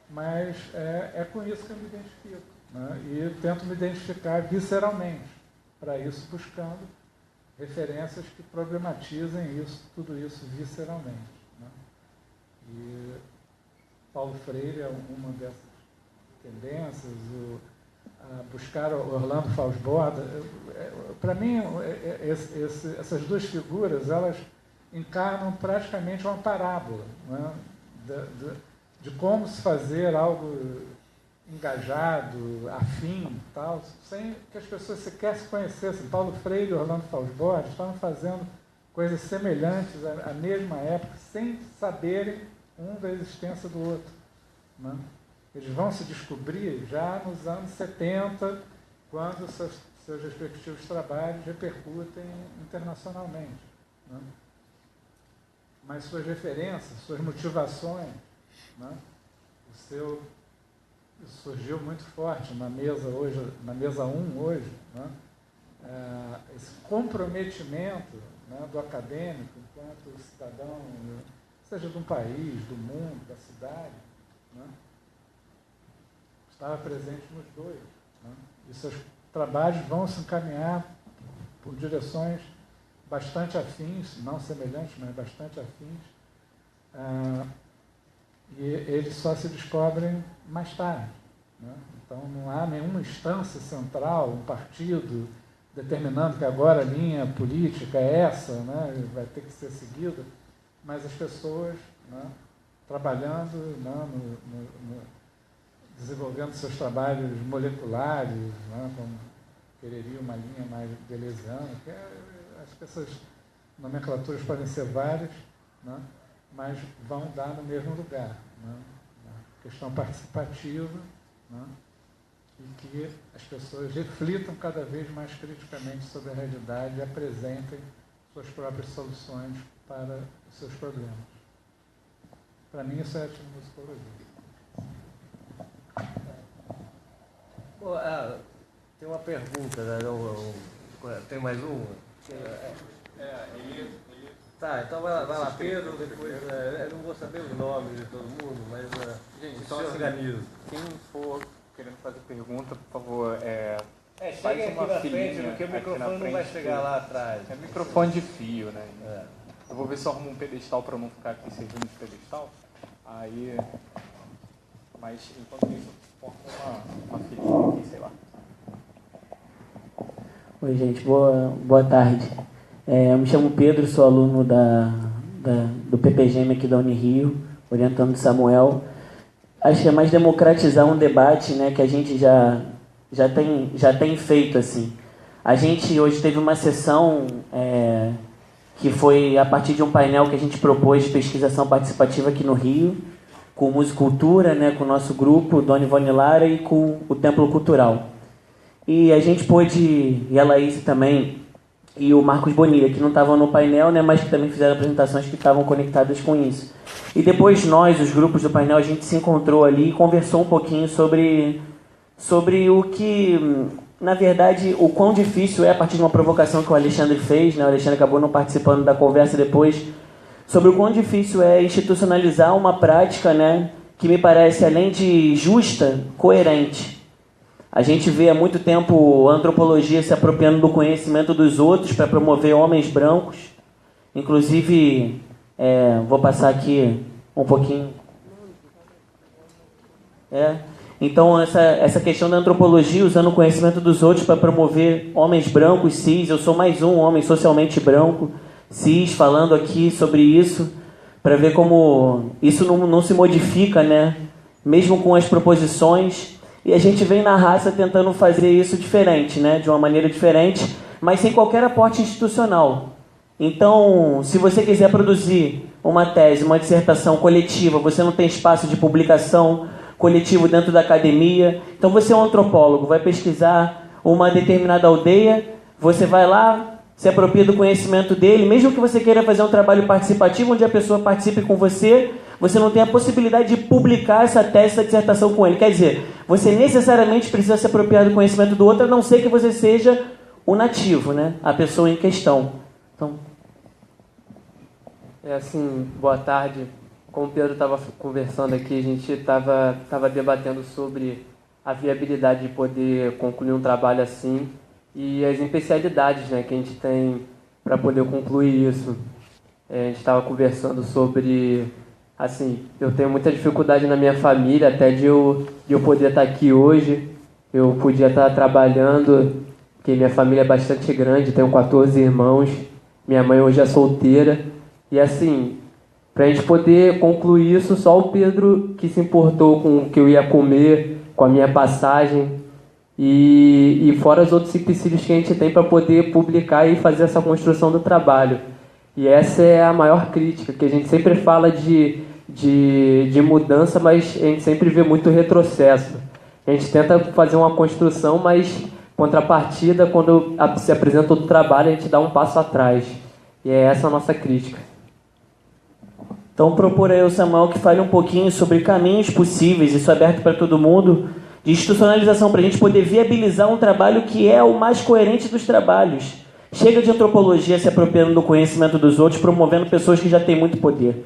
mas é com isso que eu me identifico. Né? E tento me identificar visceralmente, para isso buscando referências que problematizem tudo isso visceralmente. Né? E Paulo Freire é uma dessas tendências, buscar Orlando Fausborda. Para mim, essas duas figuras, elas encarnam praticamente uma parábola, né? de como se fazer algo engajado, afim, tal, sem que as pessoas sequer se conhecessem. Paulo Freire e Orlando Fausborda estavam fazendo coisas semelhantes à mesma época, sem saberem um da existência do outro. Né? Eles vão se descobrir já nos anos 70, quando seus respectivos trabalhos repercutem internacionalmente. Né? Mas suas referências, suas motivações, né? Surgiu muito forte na mesa hoje, na mesa 1 hoje, né? Esse comprometimento, né, do acadêmico enquanto cidadão, seja de um país, do mundo, da cidade, né? Estava presente nos dois. Né? E seus trabalhos vão se encaminhar por direções bastante afins, não semelhantes, mas bastante afins, e eles só se descobrem mais tarde. Né? Então, não há nenhuma instância central, um partido determinando que agora a linha política é essa, né? Vai ter que ser seguida, mas as pessoas, né, trabalhando, né, desenvolvendo seus trabalhos moleculares, né, como quereria uma linha mais belesiana, acho que essas nomenclaturas podem ser várias, né? Mas vão dar no mesmo lugar, né? A questão participativa, né? E que as pessoas reflitam cada vez mais criticamente sobre a realidade e apresentem suas próprias soluções para os seus problemas. Para mim, isso é etnomusicologia. Tem uma pergunta, né? Tem mais uma? Tá, então vai lá, Pedro, depois. Eu não vou saber os nomes de todo mundo, mas gente, se então, organiza. Quem for querendo fazer pergunta, por favor, Chega aqui na frente, porque o microfone não vai chegar lá atrás. É microfone de fio, né? Eu vou ver se eu arrumo um pedestal para não ficar aqui servindo de pedestal. Aí, mas enquanto isso, eu formo uma filinha aqui, sei lá. Oi, gente, boa tarde. Eu me chamo Pedro, sou aluno do PPGM aqui da Unirio, orientando o Samuel. Acho que é mais democratizar um debate, né, que a gente já tem feito, assim. A gente hoje teve uma sessão que foi a partir de um painel que a gente propôs de pesquisação participativa aqui no Rio, com Musicultura, né, com o nosso grupo, Dona Ivone Lara, e com o Templo Cultural. E a gente pôde, e a Laís também, e o Marcos Bonilla, que não estavam no painel, né, mas que também fizeram apresentações que estavam conectadas com isso. E depois nós, os grupos do painel, a gente se encontrou ali e conversou um pouquinho sobre o que, na verdade, o quão difícil é, a partir de uma provocação que o Alexandre fez, né, o Alexandre acabou não participando da conversa depois, sobre o quão difícil é institucionalizar uma prática, né, que me parece, além de justa, coerente. A gente vê há muito tempo a antropologia se apropriando do conhecimento dos outros para promover homens brancos. Inclusive, vou passar aqui um pouquinho. Então, essa questão da antropologia usando o conhecimento dos outros para promover homens brancos, cis. Eu sou mais um homem socialmente branco, cis, falando aqui sobre isso, para ver como isso não se modifica, né? Mesmo com as proposições. E a gente vem na raça tentando fazer isso diferente, né? De uma maneira diferente, mas sem qualquer aporte institucional. Então, se você quiser produzir uma tese, uma dissertação coletiva, você não tem espaço de publicação coletivo dentro da academia. Então, você é um antropólogo, vai pesquisar uma determinada aldeia, você vai lá, se apropria do conhecimento dele, mesmo que você queira fazer um trabalho participativo, onde a pessoa participe com você, você não tem a possibilidade de publicar essa tese, essa dissertação com ele. Quer dizer, você necessariamente precisa se apropriar do conhecimento do outro, a não ser que você seja o nativo, né? A pessoa em questão. Então... boa tarde. Como o Pedro estava conversando aqui, a gente estava debatendo sobre a viabilidade de poder concluir um trabalho assim e as especialidades, né, que a gente tem para poder concluir isso. A gente estava conversando sobre... eu tenho muita dificuldade na minha família, até de eu poder estar aqui hoje. Eu podia estar trabalhando, porque minha família é bastante grande, tenho 14 irmãos, minha mãe hoje é solteira. E para a gente poder concluir isso, só o Pedro que se importou com o que eu ia comer, com a minha passagem, e fora os outros empecilhos que a gente tem para poder publicar e fazer essa construção do trabalho. E essa é a maior crítica, que a gente sempre fala de mudança, mas a gente sempre vê muito retrocesso. A gente tenta fazer uma construção, mas contrapartida, quando se apresenta todo o trabalho, a gente dá um passo atrás. E é essa a nossa crítica. Então, propor aí ao Samuel que fale um pouquinho sobre caminhos possíveis, isso é aberto para todo mundo, de institucionalização, para a gente poder viabilizar um trabalho que é o mais coerente dos trabalhos. Chega de antropologia se apropriando do conhecimento dos outros, promovendo pessoas que já têm muito poder.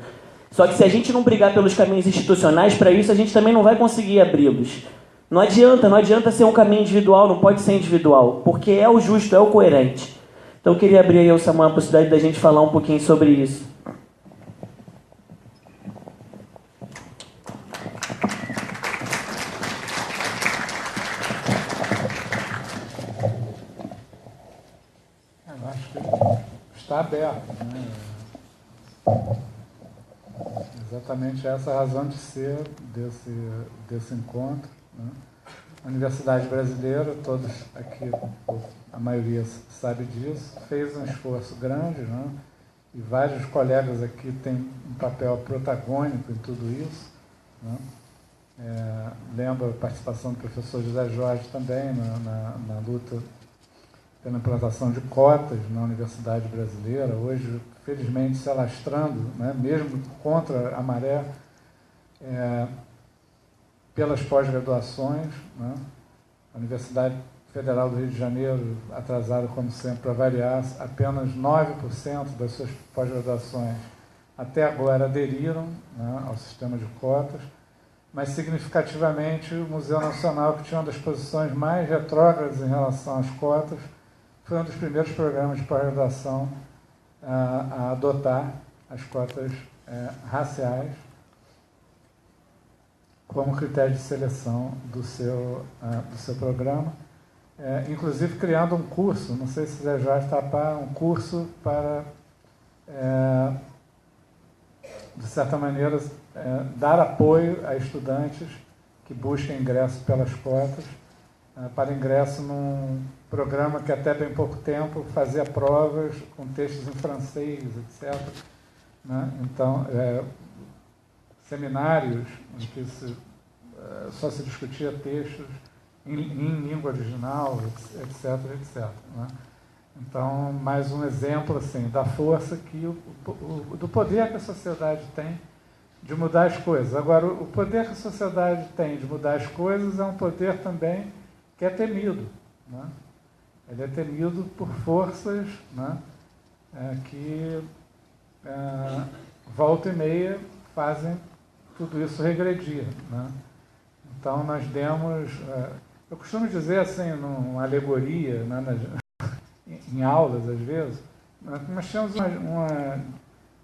Só que se a gente não brigar pelos caminhos institucionais, para isso a gente também não vai conseguir abri-los. Não adianta ser um caminho individual, não pode ser individual, porque é o justo, é o coerente. Então eu queria abrir aí ao Samuel a possibilidade da gente falar um pouquinho sobre isso. Eu acho que está aberto, né? Exatamente essa a razão de ser desse encontro, né? Universidade Brasileira, todos aqui, a maioria sabe disso, fez um esforço grande, né? E vários colegas aqui têm um papel protagônico em tudo isso, né? Lembro a participação do professor José Jorge também na luta pela implantação de cotas na Universidade Brasileira, hoje, felizmente, se alastrando, né? Mesmo contra a maré, pelas pós-graduações, né? A Universidade Federal do Rio de Janeiro, atrasada como sempre para variar, apenas 9% das suas pós-graduações até agora aderiram, né, ao sistema de cotas, mas significativamente o Museu Nacional, que tinha uma das posições mais retrógradas em relação às cotas, foi um dos primeiros programas de pós-graduação a adotar as cotas raciais como critério de seleção do seu programa, inclusive criando um curso, não sei se Zé Jorge está para um curso para, de certa maneira, dar apoio a estudantes que busquem ingresso pelas cotas, para ingresso num programa que até bem pouco tempo fazia provas com textos em francês, etc. Né? Então, seminários em que só se discutia textos em língua original, etc. etc. Né? Então, mais um exemplo assim, da força do poder que a sociedade tem de mudar as coisas. Agora, o poder que a sociedade tem de mudar as coisas é um poder também que é temido. Né? Ele é temido por forças, né, que volta e meia fazem tudo isso regredir. Né? Então, nós demos... eu costumo dizer, assim, numa alegoria, né, em aulas, às vezes, nós temos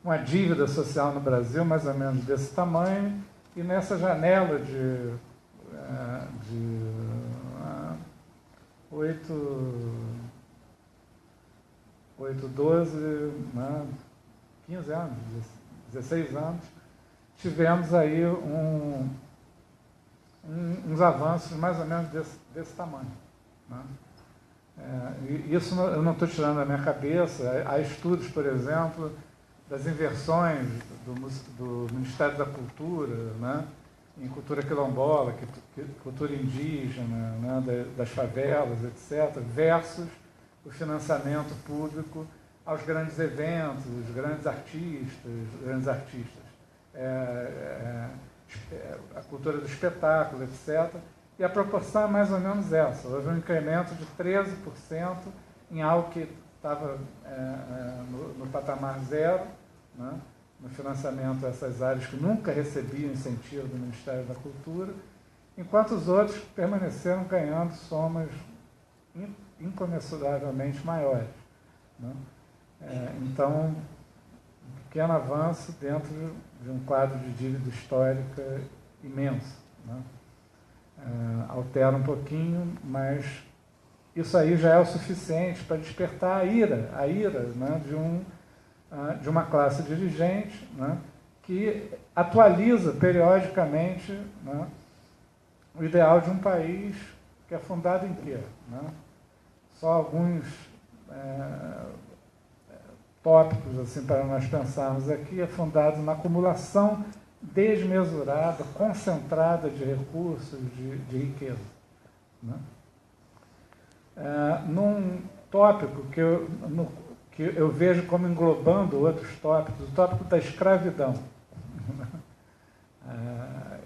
uma dívida social no Brasil, mais ou menos desse tamanho, e nessa janela de 12, né, 15 anos, 16 anos, tivemos aí uns avanços mais ou menos desse tamanho. Né? Isso eu não estou tirando da minha cabeça. Há estudos, por exemplo, das inversões do Ministério da Cultura, né, em cultura quilombola, cultura indígena, né, das favelas, etc., versus o financiamento público aos grandes eventos, grandes artistas, a cultura do espetáculo, etc. E a proporção é mais ou menos essa. Houve um incremento de 13% em algo que estava no patamar zero, né, no financiamento dessas áreas que nunca recebiam incentivo do Ministério da Cultura, enquanto os outros permaneceram ganhando somas incomensuravelmente maiores. Né? Então, um pequeno avanço dentro de um quadro de dívida histórica imenso. Né? Altera um pouquinho, mas isso aí já é o suficiente para despertar a ira, né, de uma classe dirigente, né, que atualiza periodicamente, né, o ideal de um país que é fundado em quê? Né? Só alguns tópicos assim, para nós pensarmos aqui, é fundado na acumulação desmesurada, concentrada de recursos, de riqueza. Né? Num tópico que eu vejo como englobando outros tópicos, o tópico da escravidão.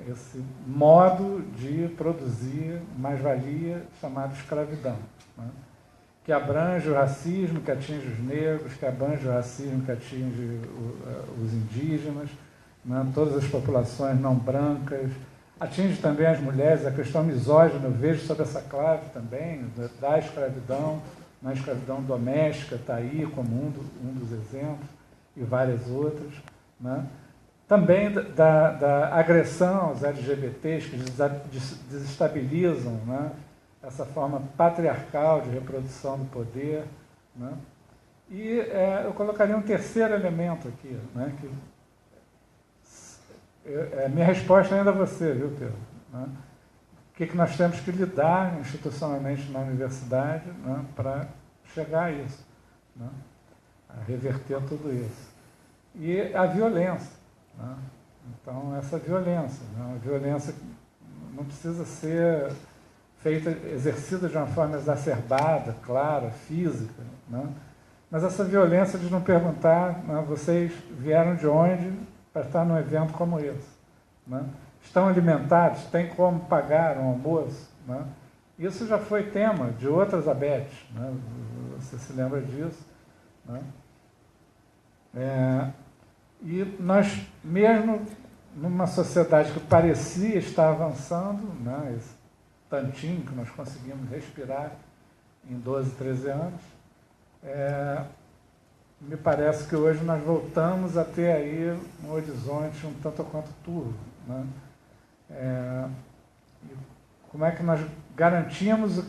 Esse modo de produzir mais-valia chamado escravidão, né? Que abrange o racismo, que atinge os negros, que abrange o racismo, que atinge os indígenas, né? Todas as populações não brancas, atinge também as mulheres. A questão misógina eu vejo sob essa clave também, da escravidão, na escravidão doméstica, está aí como um dos exemplos, e várias outras. Né? Também da agressão aos LGBTs, que desestabilizam, né, essa forma patriarcal de reprodução do poder. Né? E eu colocaria um terceiro elemento aqui, né, que minha resposta ainda a você, viu, Pedro? Né? que nós temos que lidar institucionalmente na universidade, né, para chegar a isso, né, a reverter tudo isso. E a violência. Né? Então, essa violência. Né, a violência não precisa ser feita, exercida de uma forma exacerbada, clara, física, né? Mas essa violência de não perguntar, né, vocês vieram de onde para estar num evento como esse, né? Estão alimentados, tem como pagar um almoço, né? Isso já foi tema de outras abetes, né? Você se lembra disso, né? E nós, mesmo numa sociedade que parecia estar avançando, né, esse tantinho que nós conseguimos respirar em 12, 13 anos, me parece que hoje nós voltamos a ter aí um horizonte um tanto quanto turvo, né? Como é que nós garantimos o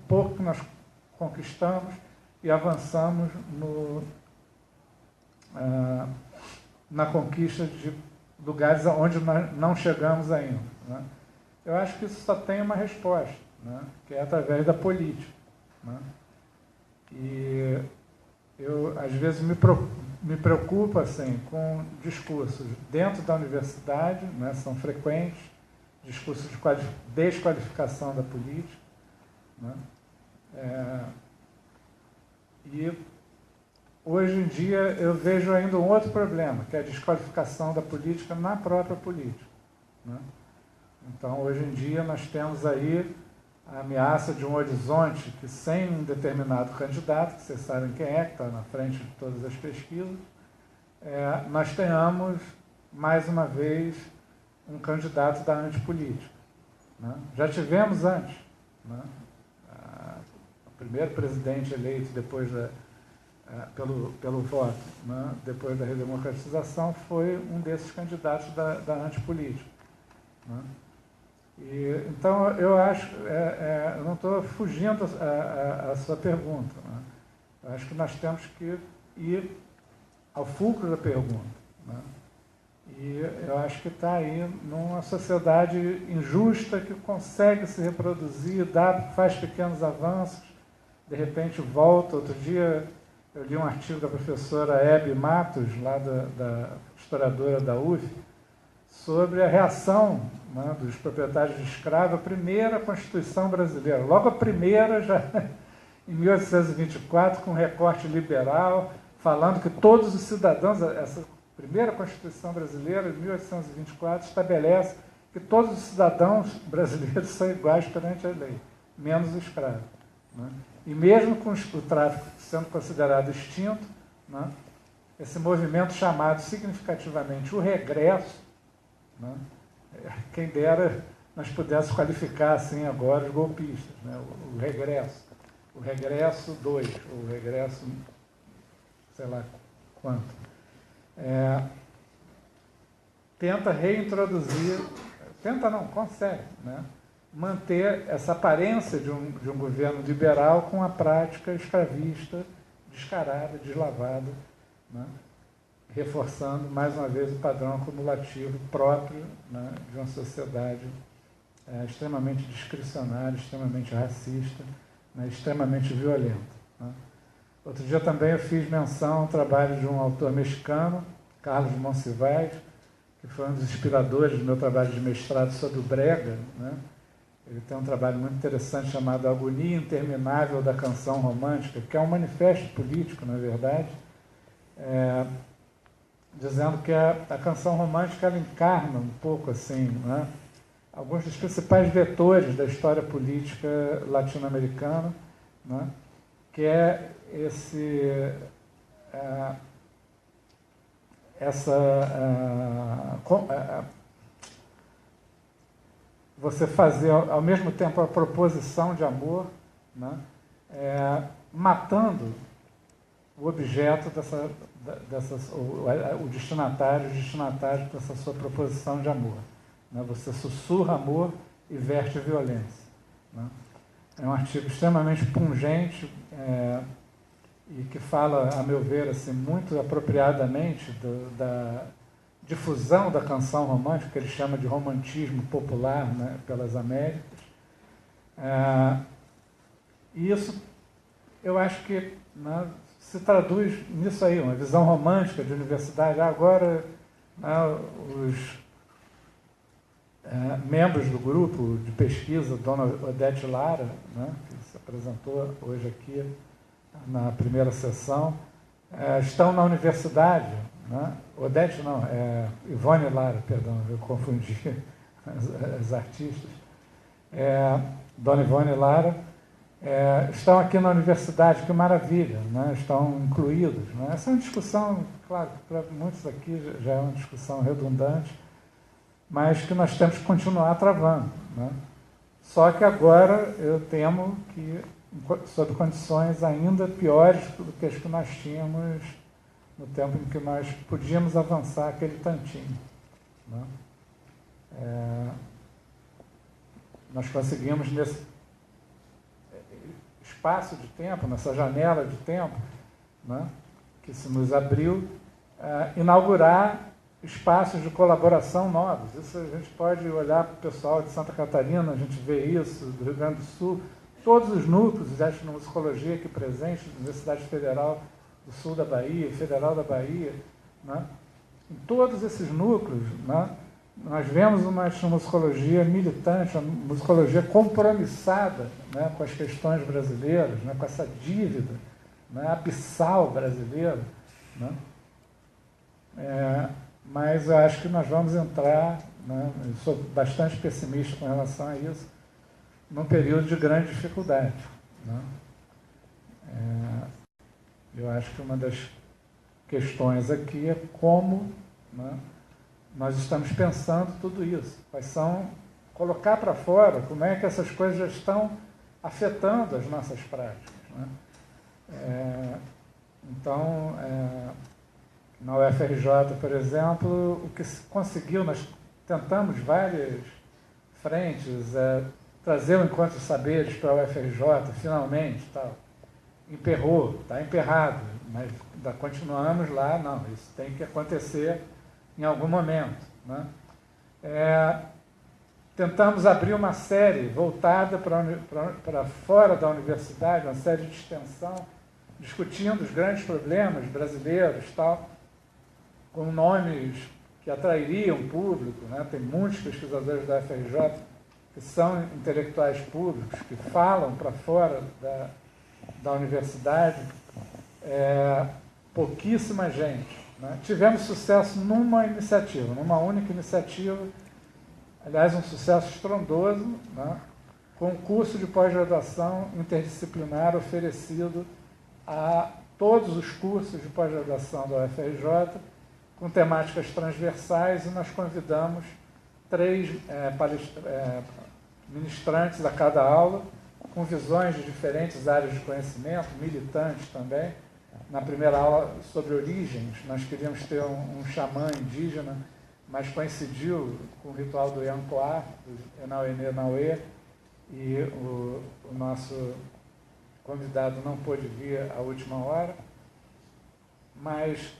pouco que nós conquistamos e avançamos na conquista de lugares onde nós não chegamos ainda, né? Eu acho que isso só tem uma resposta, né, que é através da política, né? E eu, às vezes, me preocupo assim, com discursos dentro da universidade, né, são frequentes, discursos de desqualificação da política, né? E hoje em dia eu vejo ainda um outro problema, que é a desqualificação da política na própria política, né? Então, hoje em dia, nós temos aí a ameaça de um horizonte que, sem um determinado candidato, que vocês sabem quem é, que está na frente de todas as pesquisas, nós tenhamos, mais uma vez, um candidato da antipolítica, né? Já tivemos antes, né? O primeiro presidente eleito depois pelo voto, né, depois da redemocratização, foi um desses candidatos da antipolítica, né? E, então, eu acho, eu não estou fugindo à sua pergunta, né? Eu acho que nós temos que ir ao fulcro da pergunta, né? E eu acho que está aí numa sociedade injusta que consegue se reproduzir, faz pequenos avanços, de repente volta. Outro dia eu li um artigo da professora Hebe Matos, lá da historiadora da UF, sobre a reação, né, dos proprietários de escravos, a primeira Constituição brasileira. Logo a primeira, já em 1824, com um recorte liberal, falando que todos os cidadãos, essa primeira Constituição brasileira, de 1824, estabelece que todos os cidadãos brasileiros são iguais perante a lei, menos os escravos, né? E mesmo com o tráfico sendo considerado extinto, né, esse movimento chamado significativamente o regresso, né, quem dera nós pudéssemos qualificar assim agora os golpistas, né, o regresso 2, o regresso sei lá quanto, tenta reintroduzir, consegue, né, manter essa aparência de um governo liberal com a prática escravista descarada, deslavada, né, reforçando mais uma vez o padrão acumulativo próprio, né, de uma sociedade extremamente discricionária, extremamente racista, né, extremamente violenta, né. Outro dia também eu fiz menção ao trabalho de um autor mexicano, Carlos Monsiváis, que foi um dos inspiradores do meu trabalho de mestrado sobre o Brega, né. Ele tem um trabalho muito interessante chamado Agonia Interminável da Canção Romântica, que é um manifesto político, na verdade, dizendo que a canção romântica ela encarna um pouco assim, né, alguns dos principais vetores da história política latino-americana, né, que é você fazer ao mesmo tempo a proposição de amor, né, matando o objeto o destinatário dessa sua proposição de amor, né? Você sussurra amor e verte violência, né? É um artigo extremamente pungente e que fala, a meu ver, assim, muito apropriadamente difusão da canção romântica, que ele chama de romantismo popular, né, pelas Américas. E isso, eu acho que, né, se traduz nisso aí, uma visão romântica de universidade. Agora, né, os membros do grupo de pesquisa, Dona Odete Lara, né, que se apresentou hoje aqui na primeira sessão, estão na universidade, né? Odete não, Ivone Lara, perdão, eu confundi as artistas. Dona Ivone Lara, estão aqui na universidade, que maravilha, né? Estão incluídos. Né? Essa é uma discussão, claro, para muitos aqui já é uma discussão redundante, mas que nós temos que continuar travando. Né? Só que agora eu temo que, sob condições ainda piores do que as que nós tínhamos no tempo em que nós podíamos avançar aquele tantinho. Né? Nós conseguimos, nesse espaço de tempo, nessa janela de tempo, né, que se nos abriu, inaugurar espaços de colaboração novos. Isso a gente pode olhar para o pessoal de Santa Catarina, a gente vê isso, do Rio Grande do Sul, todos os núcleos de etnomusicologia aqui presentes, Universidade Federal do Sul da Bahia, Federal da Bahia, né? Em todos esses núcleos, né, nós vemos uma etnomusicologia militante, uma musicologia compromissada, né, com as questões brasileiras, né, com essa dívida, né, abissal brasileira. Né? Mas eu acho que nós vamos entrar, né, eu sou bastante pessimista com relação a isso, num período de grande dificuldade. Né? Eu acho que uma das questões aqui é como, né, nós estamos pensando tudo isso. Quais são, colocar para fora como é que essas coisas já estão afetando as nossas práticas. Né? Então, na UFRJ, por exemplo, o que se conseguiu, nós tentamos várias frentes, trazer o Encontro de Saberes para a UFRJ, finalmente, tal. Emperrou, está emperrado, mas ainda continuamos lá, não, isso tem que acontecer em algum momento. Né? Tentamos abrir uma série voltada para fora da universidade, uma série de extensão, discutindo os grandes problemas brasileiros, tal, com nomes que atrairiam público. Né? Tem muitos pesquisadores da UFRJ que são intelectuais públicos, que falam para fora da universidade, pouquíssima gente. Né? Tivemos sucesso numa iniciativa, numa única iniciativa, aliás, um sucesso estrondoso, né? Com um curso de pós-graduação interdisciplinar oferecido a todos os cursos de pós-graduação da UFRJ, com temáticas transversais, e nós convidamos 3 ministrantes a cada aula, com visões de diferentes áreas de conhecimento, militantes também. Na primeira aula sobre origens, nós queríamos ter um xamã indígena, mas coincidiu com o ritual do Yancoá, do Enauenê Nauê, e o nosso convidado não pôde vir à última hora, mas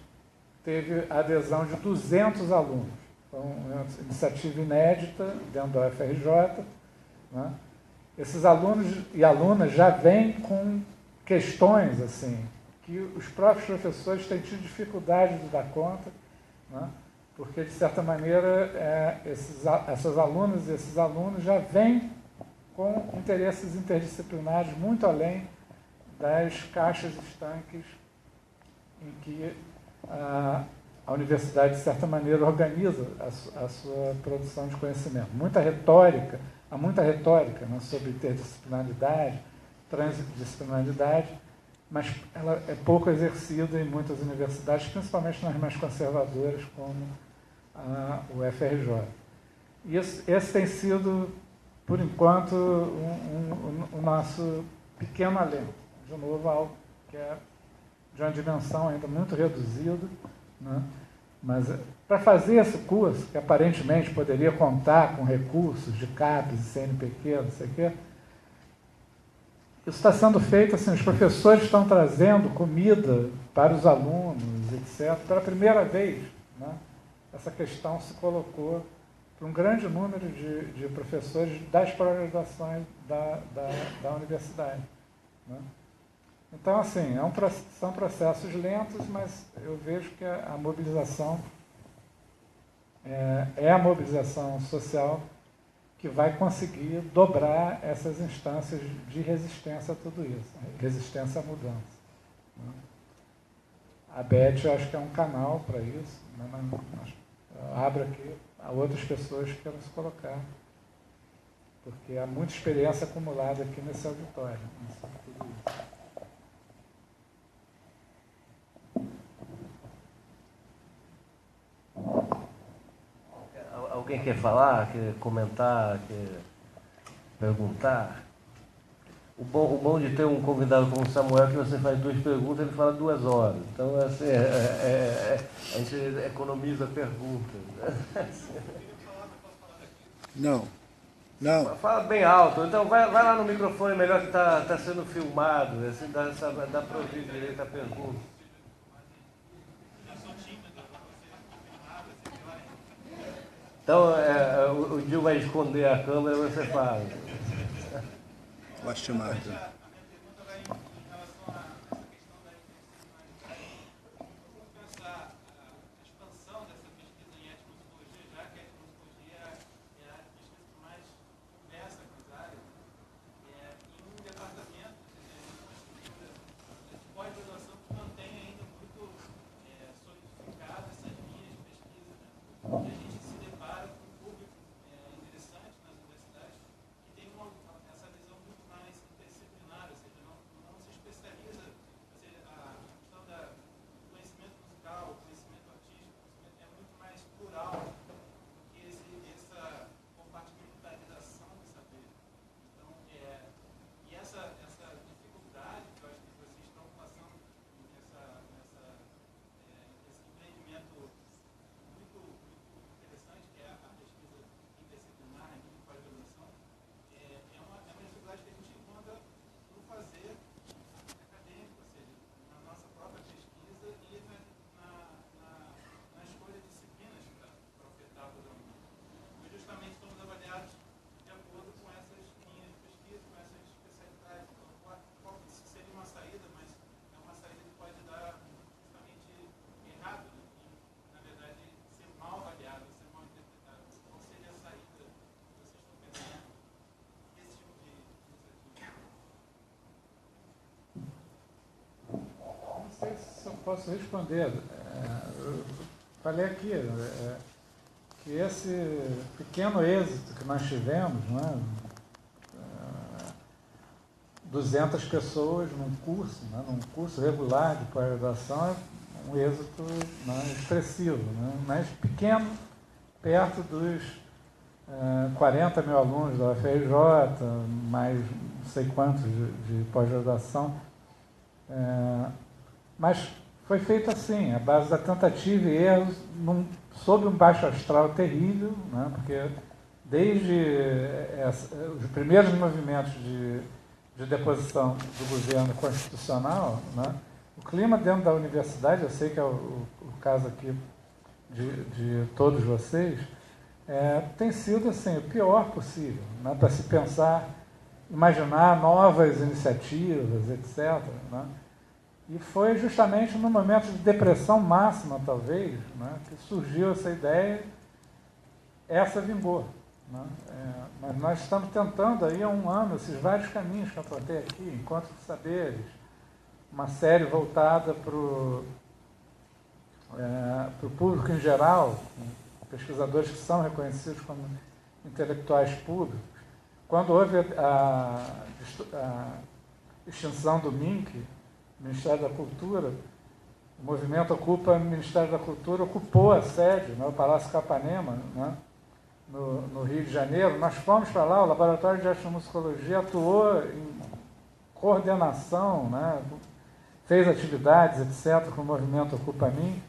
teve a adesão de 200 alunos. Foi uma iniciativa inédita dentro da UFRJ. Né? Esses alunos e alunas já vêm com questões assim, que os próprios professores têm tido dificuldade de dar conta, né? Porque, de certa maneira, essas alunas e esses alunos já vêm com interesses interdisciplinares muito além das caixas estanques em que a universidade, de certa maneira, organiza a sua produção de conhecimento. Há muita retórica, né, sobre interdisciplinaridade, transdisciplinaridade, mas ela é pouco exercida em muitas universidades, principalmente nas mais conservadoras, como a UFRJ. E esse tem sido, por enquanto, o nosso pequeno alento. De novo, algo que é de uma dimensão ainda muito reduzida, né? Mas para fazer esse curso, que aparentemente poderia contar com recursos de CAPES e CNPq, não sei o quê, isso está sendo feito assim, os professores estão trazendo comida para os alunos, etc., pela primeira vez. Né? essa questão se colocou para um grande número de professores das pós-graduações da universidade. Né? Então, assim, são processos lentos, mas eu vejo que a mobilização é a mobilização social que vai conseguir dobrar essas instâncias de resistência a tudo isso, resistência à mudança. Né? A Beth, eu acho que é um canal para isso, né? Mas eu abro aqui a outras pessoas que queiram se colocar, porque há muita experiência acumulada aqui nesse auditório. Tudo isso. Alguém quer falar, quer comentar, quer perguntar? O bom de ter um convidado como o Samuel é que você faz 2 perguntas, ele fala 2 horas. Então, assim, a gente economiza perguntas. Não. Não. Fala bem alto. Então, vai lá no microfone, melhor que está sendo filmado. Assim, dá para ouvir direito a pergunta. Então, o Gil vai esconder a câmera e você fala. Lastimado. Não sei se eu posso responder. Eu falei aqui que esse pequeno êxito que nós tivemos, né, 200 pessoas num curso regular de pós-graduação, é um êxito, né, expressivo, né, mas pequeno, perto dos 40 mil alunos da UFRJ, mais não sei quantos de pós-graduação. Mas foi feito assim, à base da tentativa e erros, sob um baixo astral terrível, né, porque desde os primeiros movimentos de deposição do governo constitucional, né, o clima dentro da universidade, eu sei que é o caso aqui de todos vocês, tem sido assim, o pior possível, né, para se pensar, imaginar novas iniciativas, etc., né. E foi justamente no momento de depressão máxima, talvez, né, que surgiu essa ideia, essa vingou. Né? Mas nós estamos tentando aí há um ano esses vários caminhos que eu apontei aqui, Encontro de Saberes, uma série voltada para o público em geral, pesquisadores que são reconhecidos como intelectuais públicos. Quando houve a extinção do MINC, Ministério da Cultura, o movimento Ocupa Ministério da Cultura ocupou a sede, né, o Palácio Capanema, né, no Rio de Janeiro. Nós fomos para lá, o Laboratório de Etnomusicologia atuou em coordenação, né, fez atividades, etc., com o movimento Ocupa Mim.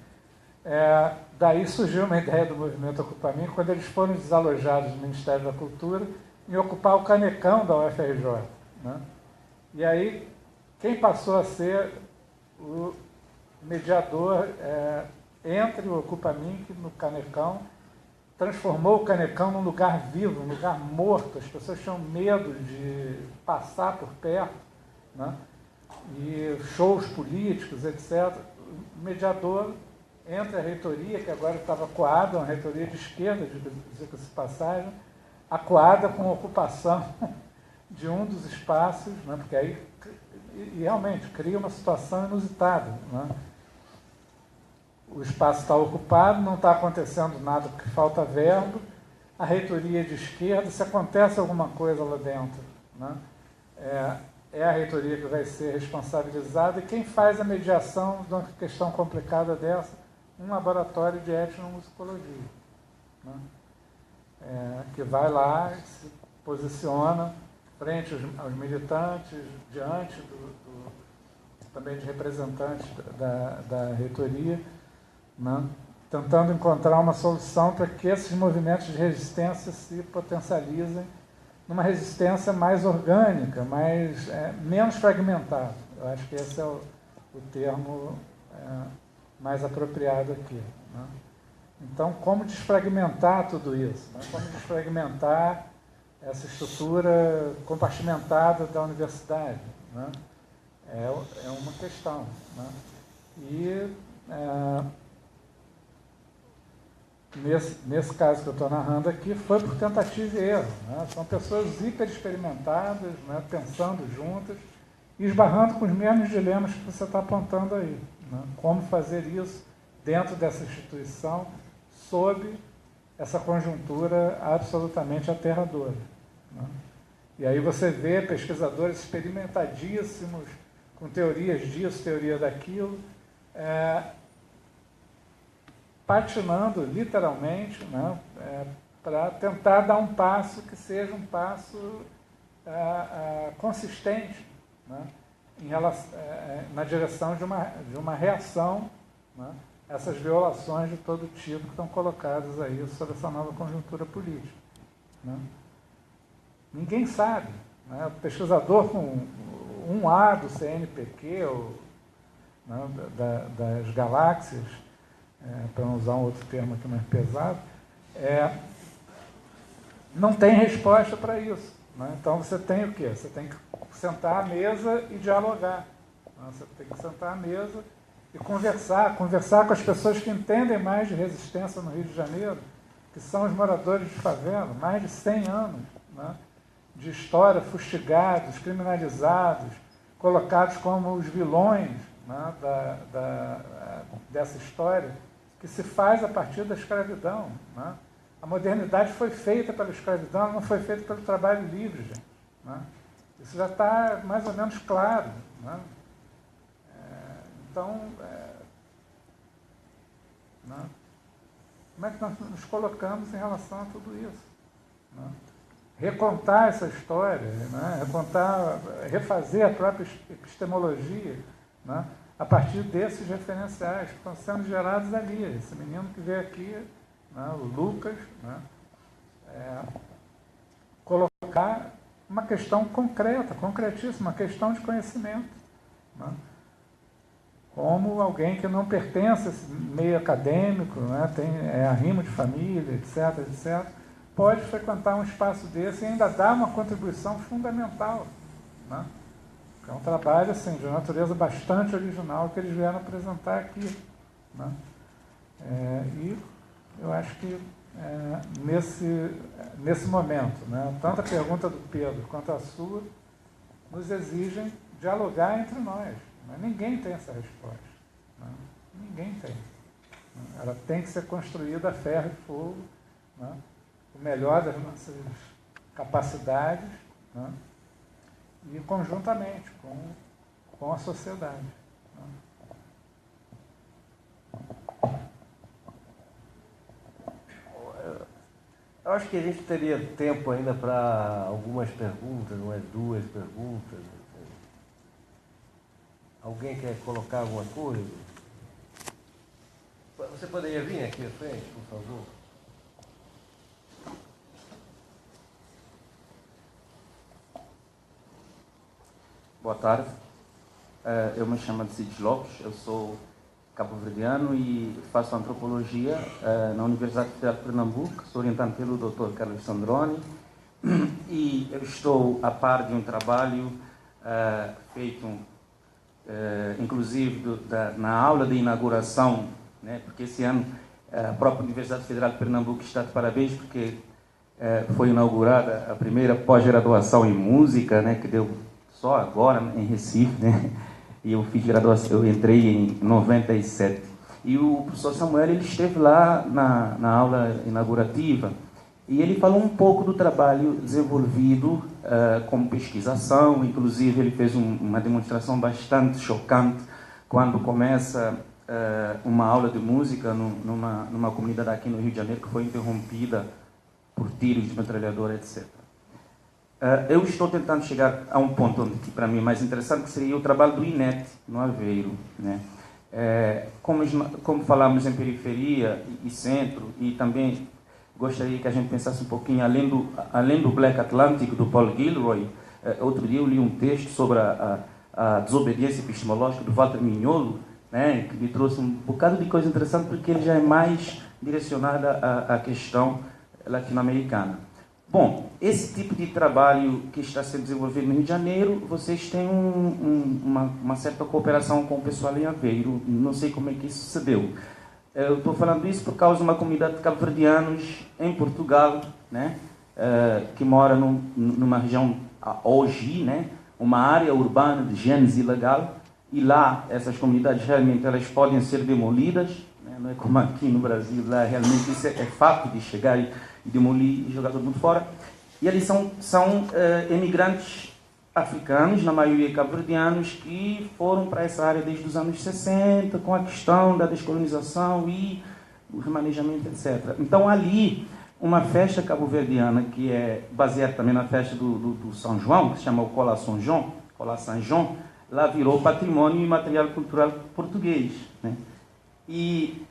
Daí surgiu uma ideia do movimento Ocupa Mim, quando eles foram desalojados do Ministério da Cultura, em ocupar o canecão da UFRJ. Né? E aí, quem passou a ser o mediador entre o Ocupa-Mim, que no Canecão transformou o Canecão num lugar vivo, num lugar morto. As pessoas tinham medo de passar por perto, né? E shows políticos, etc. O mediador entre a reitoria, que agora estava coada, uma reitoria de esquerda, diga-se passagem, acuada com a ocupação de um dos espaços, né? Porque aí e realmente cria uma situação inusitada, né? O espaço está ocupado, não está acontecendo nada porque falta verbo, a reitoria de esquerda, se acontece alguma coisa lá dentro, né? É a reitoria que vai ser responsabilizada, e quem faz a mediação de uma questão complicada dessa? Um laboratório de etnomusicologia, né? Que vai lá e se posiciona frente aos militantes, diante também de representantes da reitoria, né? Tentando encontrar uma solução para que esses movimentos de resistência se potencializem numa resistência mais orgânica, menos fragmentada. Eu acho que esse é o termo mais apropriado aqui, né? Então, como desfragmentar tudo isso? Né? Como desfragmentar essa estrutura compartimentada da universidade, né? É uma questão, né? E nesse caso que eu estou narrando aqui, foi por tentativa e erro, né? São pessoas hiperexperimentadas, né? Pensando juntas e esbarrando com os mesmos dilemas que você está apontando aí, né? Como fazer isso dentro dessa instituição sob essa conjuntura absolutamente aterradora, né? E aí você vê pesquisadores experimentadíssimos, com teorias disso, teoria daquilo, patinando literalmente, né, para tentar dar um passo que seja um passo consistente, né, na direção de uma reação, né, a essas violações de todo tipo que estão colocadas aí sobre essa nova conjuntura política, né. Ninguém sabe, né, o pesquisador com 1A do CNPq, né, das galáxias, para não usar um outro termo aqui mais pesado, não tem resposta para isso, né? Então você tem o quê? Você tem que sentar à mesa e dialogar, né? Você tem que sentar à mesa e conversar com as pessoas que entendem mais de resistência no Rio de Janeiro, que são os moradores de favela, mais de 100 anos, né, de história, fustigados, criminalizados, colocados como os vilões, né, dessa história, que se faz a partir da escravidão, né? A modernidade foi feita pela escravidão, ela não foi feita pelo trabalho livre, gente, né? Isso já está mais ou menos claro, né? Então, né? Como é que nós nos colocamos em relação a tudo isso, né? Recontar essa história, né? Refazer a própria epistemologia, né? A partir desses referenciais que estão sendo gerados ali. Esse menino que veio aqui, né, o Lucas, né, colocar uma questão concreta, concretíssima, uma questão de conhecimento, né, como alguém que não pertence a esse meio acadêmico, né, tem arrimo de família, etc., etc., pode frequentar um espaço desse e ainda dar uma contribuição fundamental, né? É um trabalho assim, de uma natureza bastante original que eles vieram apresentar aqui, né? E eu acho que nesse momento, né, tanto a pergunta do Pedro quanto a sua nos exigem dialogar entre nós, né? Ninguém tem essa resposta, né? Ninguém tem, né? Ela tem que ser construída a ferro e fogo, né? O melhor das nossas capacidades, né? E conjuntamente com a sociedade, né? Eu acho que a gente teria tempo ainda para algumas perguntas, umas 2 perguntas. Alguém quer colocar alguma coisa? Você poderia vir aqui à frente, por favor? Boa tarde, eu me chamo Cid Lopes, eu sou cabo-verdiano e faço antropologia na Universidade Federal de Pernambuco. Sou orientado pelo Dr. Carlos Sandroni e eu estou a par de um trabalho feito, inclusive, na aula de inauguração, né, porque esse ano a própria Universidade Federal de Pernambuco está de parabéns, porque foi inaugurada a primeira pós-graduação em música, né, que deu só agora em Recife, né, e eu fiz graduação, eu entrei em 97. E o professor Samuel, ele esteve lá na aula inaugurativa e ele falou um pouco do trabalho desenvolvido como pesquisação. Inclusive, ele fez uma demonstração bastante chocante quando começa uma aula de música numa comunidade aqui no Rio de Janeiro que foi interrompida por tiros de metralhadora, etc. Eu estou tentando chegar a um ponto que para mim é mais interessante, que seria o trabalho do INET no Aveiro, né? Como falamos em periferia e centro, e também gostaria que a gente pensasse um pouquinho além do Black Atlantic do Paul Gilroy. Outro dia eu li um texto sobre a desobediência epistemológica do Walter Mignolo, né, que me trouxe um bocado de coisa interessante, porque ele já é mais direcionado à questão latino-americana. Bom, esse tipo de trabalho que está sendo desenvolvido no Rio de Janeiro, vocês têm uma certa cooperação com o pessoal em Aveiro. Não sei como é que isso se deu. Eu estou falando isso por causa de uma comunidade de cabo-verdianos em Portugal, né, que mora numa região, hoje, né, uma área urbana de gênese ilegal, e lá essas comunidades realmente elas podem ser demolidas, né, não é como aqui no Brasil, lá realmente isso é fato de chegar e demolir e jogar todo mundo fora. E eles são emigrantes africanos, na maioria cabo-verdianos, que foram para essa área desde os anos 60, com a questão da descolonização e o remanejamento, etc. Então, ali, uma festa cabo-verdiana, que é baseada também na festa do São João, que se chama o Cola São João, Cola São João, lá virou patrimônio imaterial cultural português, né? E,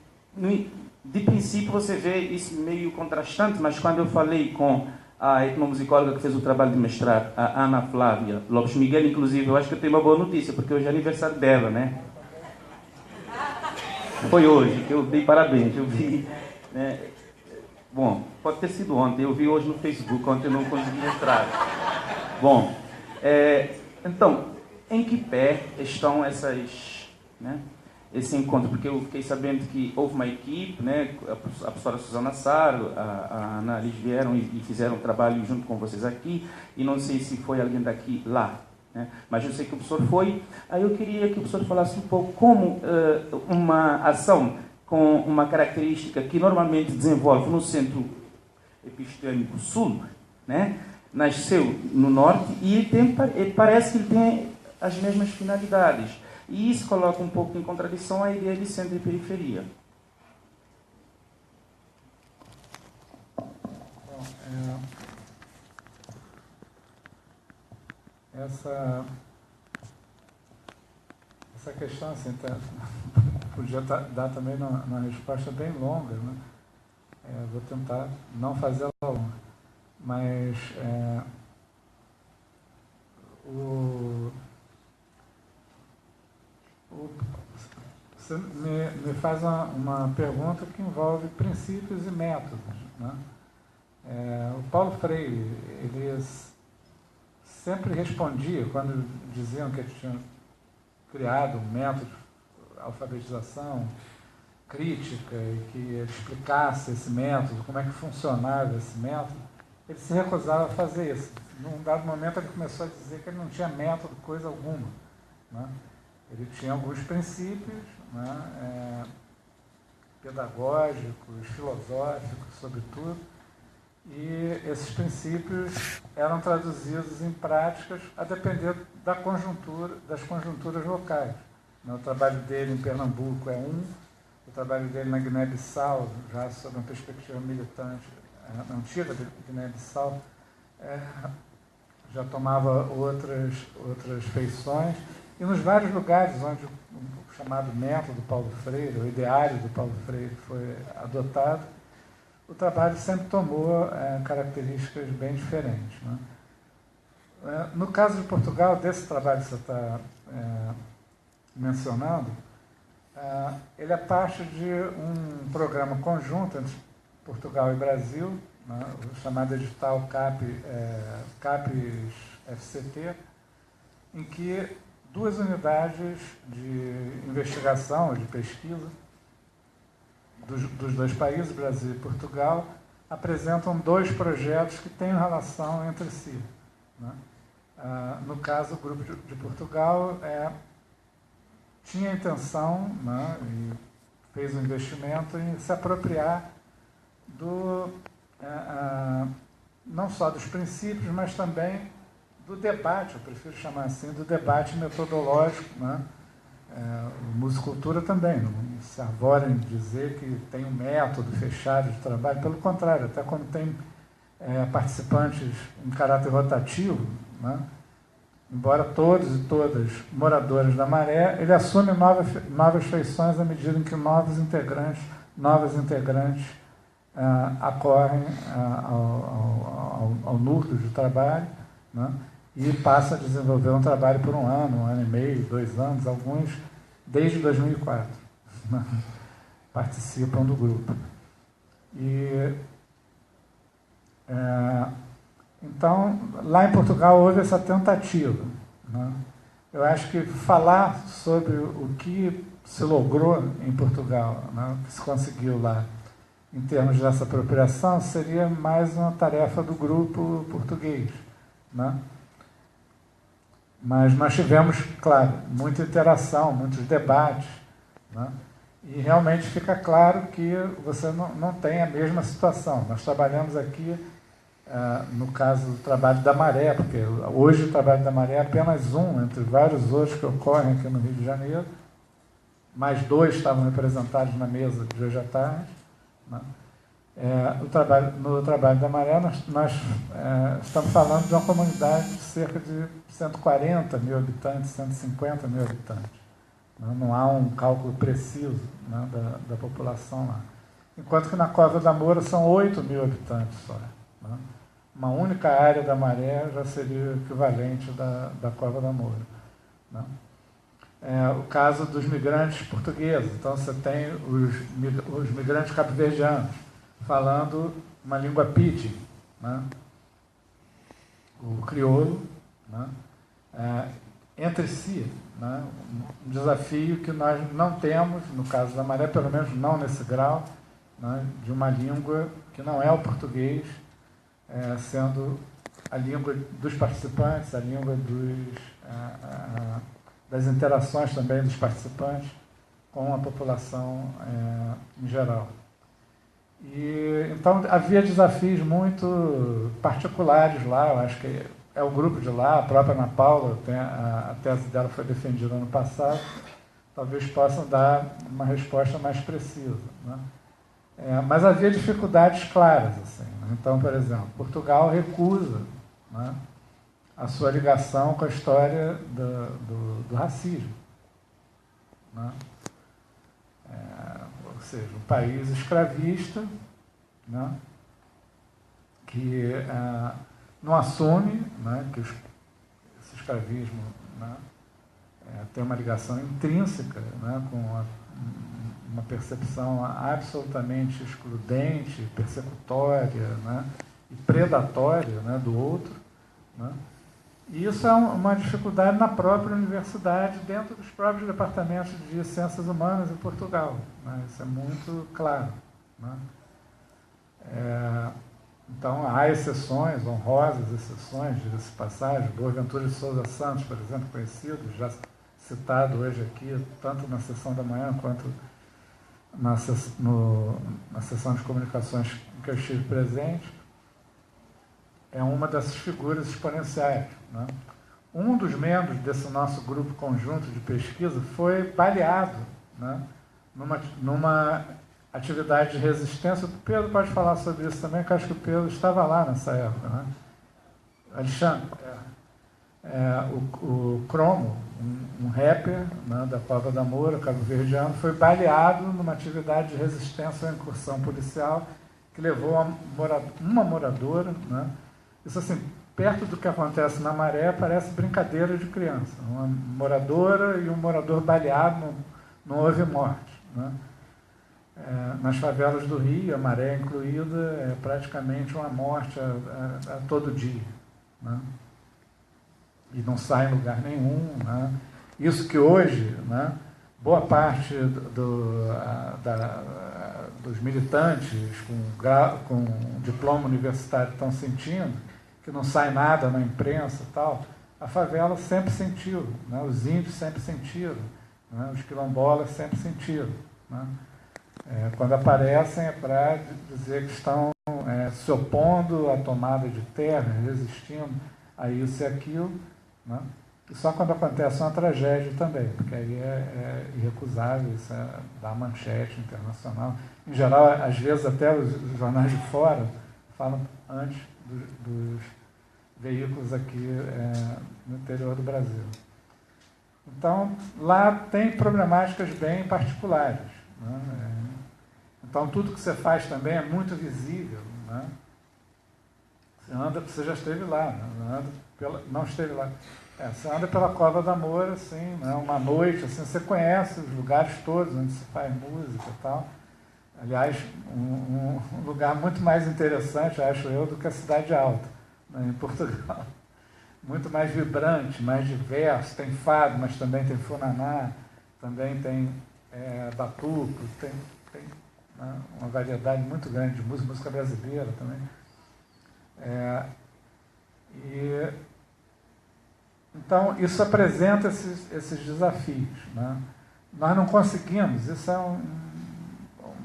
de princípio, você vê isso meio contrastante, mas quando eu falei com a etnomusicóloga que fez o trabalho de mestrado, a Ana Flávia Lopes Miguel, inclusive, eu acho que eu tenho uma boa notícia, porque hoje é aniversário dela, né? Foi hoje que eu dei parabéns, eu vi, né? Bom, pode ter sido ontem, eu vi hoje no Facebook, ontem eu não consegui entrar. Bom, então, em que pé estão esse encontro? Porque eu fiquei sabendo que houve uma equipe, né, a professora Suzana Saro, a Ana Liz vieram e fizeram um trabalho junto com vocês aqui, e não sei se foi alguém daqui lá, né, mas eu sei que o professor foi. Aí eu queria que o professor falasse um pouco como uma ação com uma característica que normalmente desenvolve no Centro Epistêmico Sul, né, nasceu no Norte, e parece que ele tem as mesmas finalidades. E isso coloca um pouco em contradição a ideia de centro e periferia. Bom, essa questão assim, podia dar também uma resposta bem longa, né? Vou tentar não fazer ela longa. Mas você me faz uma pergunta que envolve princípios e métodos, né? O Paulo Freire, ele sempre respondia, quando diziam que ele tinha criado um método de alfabetização crítica e que ele explicasse esse método, como é que funcionava esse método, ele se recusava a fazer isso. Num dado momento ele começou a dizer que ele não tinha método coisa alguma, né? Ele tinha alguns princípios, né, pedagógicos, filosóficos, sobretudo, e esses princípios eram traduzidos em práticas a depender das conjunturas locais. O trabalho dele em Pernambuco é o trabalho dele na Guiné-Bissau, já sob uma perspectiva militante, na antiga Guiné-Bissau, já tomava outras feições. E nos vários lugares onde o chamado método Paulo Freire, o ideário do Paulo Freire foi adotado, o trabalho sempre tomou características bem diferentes, né? No caso de Portugal, desse trabalho que você está mencionando, ele é parte de um programa conjunto entre Portugal e Brasil, né, o chamado edital CAPES FCT, em que 2 unidades de investigação, de pesquisa, dos 2 países, Brasil e Portugal, apresentam 2 projetos que têm relação entre si. Né? No caso, o Grupo de Portugal tinha a intenção, né, e fez um investimento em se apropriar não só dos princípios, mas também do debate, eu prefiro chamar assim, do debate metodológico, né? O Musicultura também, não se arvora em dizer que tem um método fechado de trabalho, pelo contrário, até quando tem participantes em caráter rotativo, né? Embora todos e todas moradores da Maré, ele assume novas feições à medida em que novas integrantes acorrem ao núcleo de trabalho, né? E passa a desenvolver um trabalho por 1 ano e meio, 2 anos, alguns desde 2004, né? Participam do grupo. Então, lá em Portugal houve essa tentativa, né? Eu acho que falar sobre o que se logrou em Portugal, né, o que se conseguiu lá, em termos dessa apropriação, seria mais uma tarefa do grupo português, né? Mas nós tivemos, claro, muita interação, muitos debates, né? E realmente fica claro que você não tem a mesma situação. Nós trabalhamos aqui, no caso do trabalho da Maré, porque hoje o trabalho da Maré é apenas um, entre vários outros que ocorrem aqui no Rio de Janeiro. Mais 2 estavam representados na mesa de hoje à tarde, né? No trabalho da Maré, nós estamos falando de uma comunidade de cerca de 140 mil habitantes, 150 mil habitantes. Não há um cálculo preciso, né, da população lá. Enquanto que na Cova da Moura são 8 mil habitantes só, né? Uma única área da Maré já seria o equivalente da Cova da Moura, né? O caso dos migrantes portugueses. Então, você tem os migrantes cabo-verdianos falando uma língua pidgin, né? O crioulo, né? Entre si, né? Um desafio que nós não temos, no caso da Maré, pelo menos não nesse grau, né? De uma língua que não é o português, sendo a língua dos participantes, a língua das interações também dos participantes com a população em geral. Então, havia desafios muito particulares lá. Eu acho que é o grupo de lá, a própria Ana Paula, a tese dela foi defendida ano passado, talvez possam dar uma resposta mais precisa, né? Mas havia dificuldades claras, assim, né? Então, por exemplo, Portugal recusa, né, a sua ligação com a história do racismo, né? Ou seja, um país escravista, né, que não assume, né, que esse escravismo, né, tem uma ligação intrínseca, né, com uma percepção absolutamente excludente, persecutória, né, e predatória, né, do outro, né? E isso é uma dificuldade na própria universidade, dentro dos próprios departamentos de ciências humanas em Portugal, né? Isso é muito claro, né? Então, há exceções, honrosas exceções, diga-se de passagem. Boaventura de Souza Santos, por exemplo, conhecido, já citado hoje aqui, tanto na sessão da manhã quanto na sessão de comunicações em que eu estive presente, é uma dessas figuras exponenciais, né? Um dos membros desse nosso grupo conjunto de pesquisa foi baleado, né, numa atividade de resistência. O Pedro pode falar sobre isso também, que eu acho que o Pedro estava lá nessa época, né? Alexandre, o Cromo, um rapper, né, da Cova da Moura, cabo-verdiano, foi baleado numa atividade de resistência à incursão policial que levou uma moradora, né? Isso, assim, perto do que acontece na Maré, parece brincadeira de criança. Uma moradora e um morador baleado não houve morte, né? Nas favelas do Rio, a maré incluída, é praticamente uma morte a todo dia, né? E não sai em lugar nenhum, né? Isso que hoje, né, boa parte dos militantes com diploma universitário estão sentindo, que não sai nada na imprensa e tal, a favela sempre sentiu, né? Os índios sempre sentiram, né? Os quilombolas sempre sentiram, né? Quando aparecem é para dizer que estão se opondo à tomada de terra, resistindo a isso e aquilo, né? E só quando acontece uma tragédia também, porque aí é irrecusável, isso dá manchete internacional. Em geral, às vezes até os jornais de fora falam antes dos veículos aqui no interior do Brasil. Então, lá tem problemáticas bem particulares, né? Então, tudo que você faz também é muito visível, né? Você já esteve lá, né? Não esteve lá. Você anda pela Cova da Moura, assim, né? Uma noite, assim, você conhece os lugares todos onde se faz música e tal. Aliás, um lugar muito mais interessante, acho eu, do que a Cidade Alta, né, em Portugal. Muito mais vibrante, mais diverso. Tem fado, mas também tem funaná, também tem batuco, tem né, uma variedade muito grande de música brasileira também. Então, isso apresenta esses desafios, né? Nós não conseguimos, isso é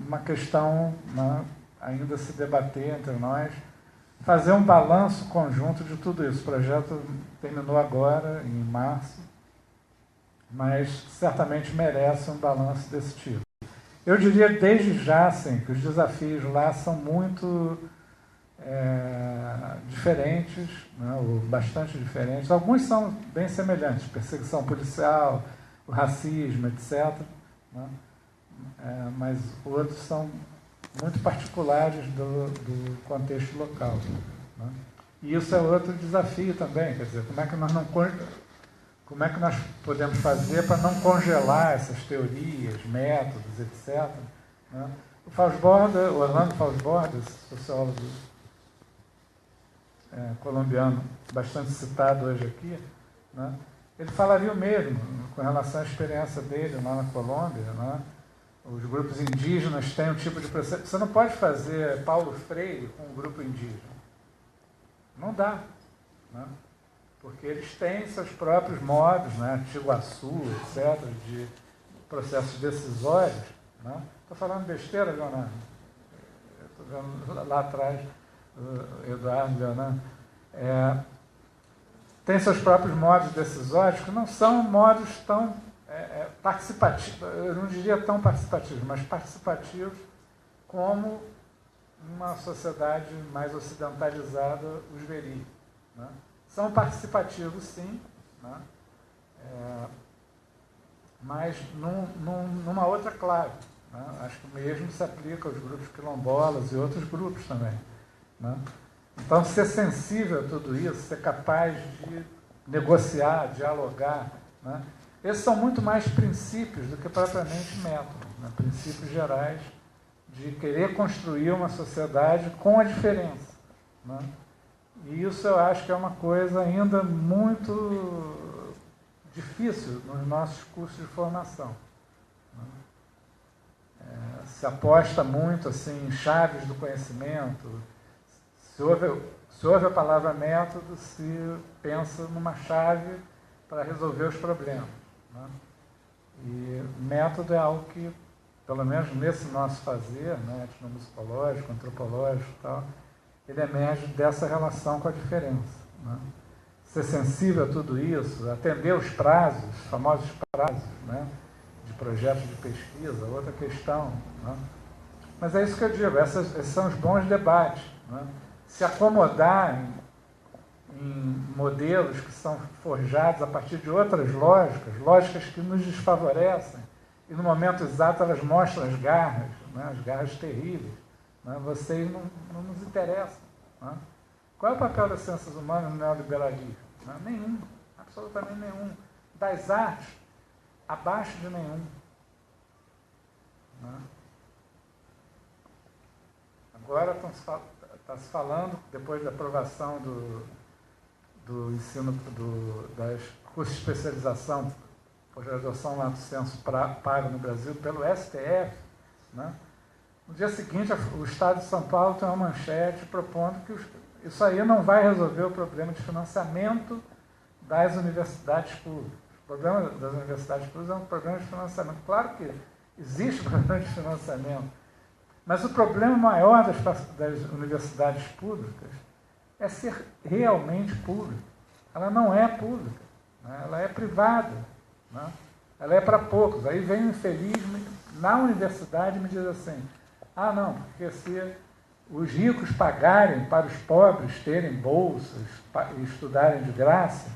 uma questão, né, ainda a se debater entre nós, fazer um balanço conjunto de tudo isso. O projeto terminou agora, em março, mas certamente merece um balanço desse tipo. Eu diria desde já, assim, que os desafios lá são muito diferentes, né, ou bastante diferentes. Alguns são bem semelhantes, perseguição policial, o racismo, etc., né, mas outros são muito particulares do contexto local, né. E isso é outro desafio também, quer dizer, como é que nós podemos fazer para não congelar essas teorias, métodos, etc., né? O Orlando Fausborda, sociólogo colombiano, bastante citado hoje aqui, né? Ele falaria o mesmo com relação à experiência dele lá na Colômbia, né? Os grupos indígenas têm um tipo de processo. Você não pode fazer Paulo Freire com um grupo indígena. Não dá, né? Porque eles têm seus próprios modos, né? Tiguaçu, etc., de processos decisórios, né? Estou falando besteira, Leonardo? Estou vendo lá atrás o Eduardo, Leonardo. Tem seus próprios modos decisórios que não são modos tão participativos, eu não diria tão participativos, mas participativos como uma sociedade mais ocidentalizada os veria, né? São participativos, sim, né? Mas numa outra clave, né? Acho que o mesmo se aplica aos grupos quilombolas e outros grupos também, né? Então, ser sensível a tudo isso, ser capaz de negociar, dialogar, né? Esses são muito mais princípios do que propriamente métodos, né? Princípios gerais de querer construir uma sociedade com a diferença, né? E isso eu acho que é uma coisa ainda muito difícil nos nossos cursos de formação, né? Se aposta muito assim, em chaves do conhecimento. Se ouve a palavra método, se pensa numa chave para resolver os problemas, né? E método é algo que, pelo menos nesse nosso fazer, né, etnomusicológico, antropológico e tal, ele emerge dessa relação com a diferença, né? Ser sensível a tudo isso, atender os prazos, os famosos prazos, né, de projetos de pesquisa, outra questão, né? Mas é isso que eu digo, esses são os bons debates, né? Se acomodar em modelos que são forjados a partir de outras lógicas que nos desfavorecem, e no momento exato elas mostram as garras, né, as garras terríveis, né, vocês não nos interessam, né? Qual é o papel das ciências humanas no neoliberalismo? Nenhum, absolutamente nenhum. Das artes, abaixo de nenhum, né? Agora está se falando, depois da aprovação do ensino, das cursos de especialização, pós-graduação lato sensu pago no Brasil pelo STF, né? No dia seguinte, o Estado de São Paulo tem uma manchete propondo que isso aí não vai resolver o problema de financiamento das universidades públicas. O problema das universidades públicas é um problema de financiamento. Claro que existe problema de financiamento, mas o problema maior das universidades públicas é ser realmente pública. Ela não é pública, né? Ela é privada, né? Ela é para poucos. Aí vem o infeliz na universidade e me diz assim: ah, não, porque se os ricos pagarem para os pobres terem bolsas e estudarem de graça,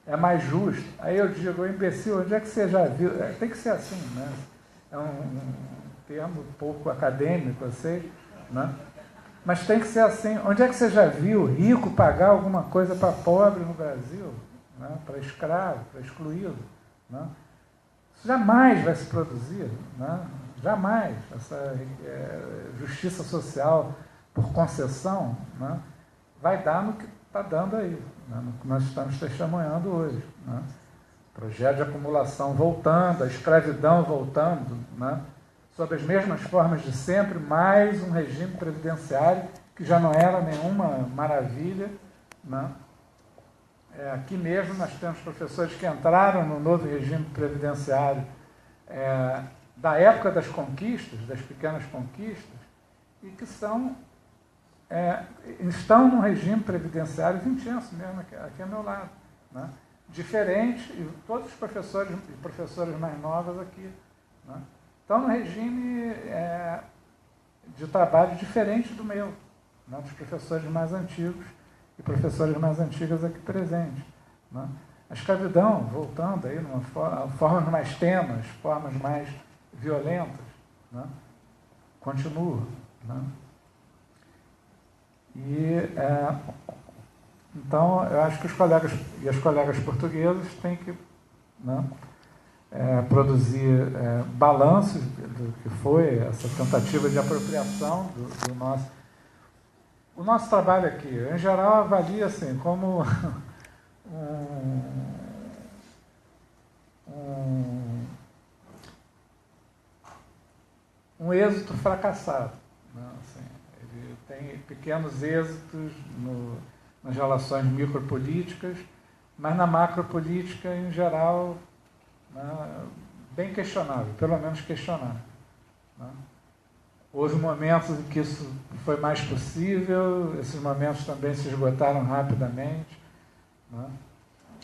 é mais justo. Aí eu digo: imbecil, onde é que você já viu? Tem que ser assim, né? É um termo pouco acadêmico, eu sei, né? Mas tem que ser assim. Onde é que você já viu rico pagar alguma coisa para pobre no Brasil? Né? Para escravo, para excluído? Né? Isso jamais vai se produzir, né? Jamais. Essa justiça social por concessão, né, vai dar no que está dando aí, né, no que nós estamos testemunhando hoje. Né? Projeto de acumulação voltando, a escravidão voltando, né, sob as mesmas formas de sempre, mais um regime previdenciário que já não era nenhuma maravilha. Né? Aqui mesmo nós temos professores que entraram no novo regime previdenciário da época das conquistas, das pequenas conquistas, e que estão num regime previdenciário vincenço mesmo, aqui ao meu lado. Né? Diferente, e todos os professores e professoras mais novas aqui, né, estão num regime de trabalho diferente do meu, né, dos professores mais antigos e professoras mais antigas aqui presentes. Né? A escravidão, voltando aí, formas mais tenues, formas mais violentas, né, continua. Né? Então, eu acho que os colegas e as colegas portuguesas têm que, né, produzir balanços do que foi essa tentativa de apropriação do nosso... O nosso trabalho aqui, em geral, avalia assim, como um êxito fracassado. Né? Assim, ele tem pequenos êxitos nas relações micropolíticas, mas na macropolítica, em geral, né, bem questionável, pelo menos questionável. Né? Houve momentos em que isso foi mais possível, esses momentos também se esgotaram rapidamente. Né?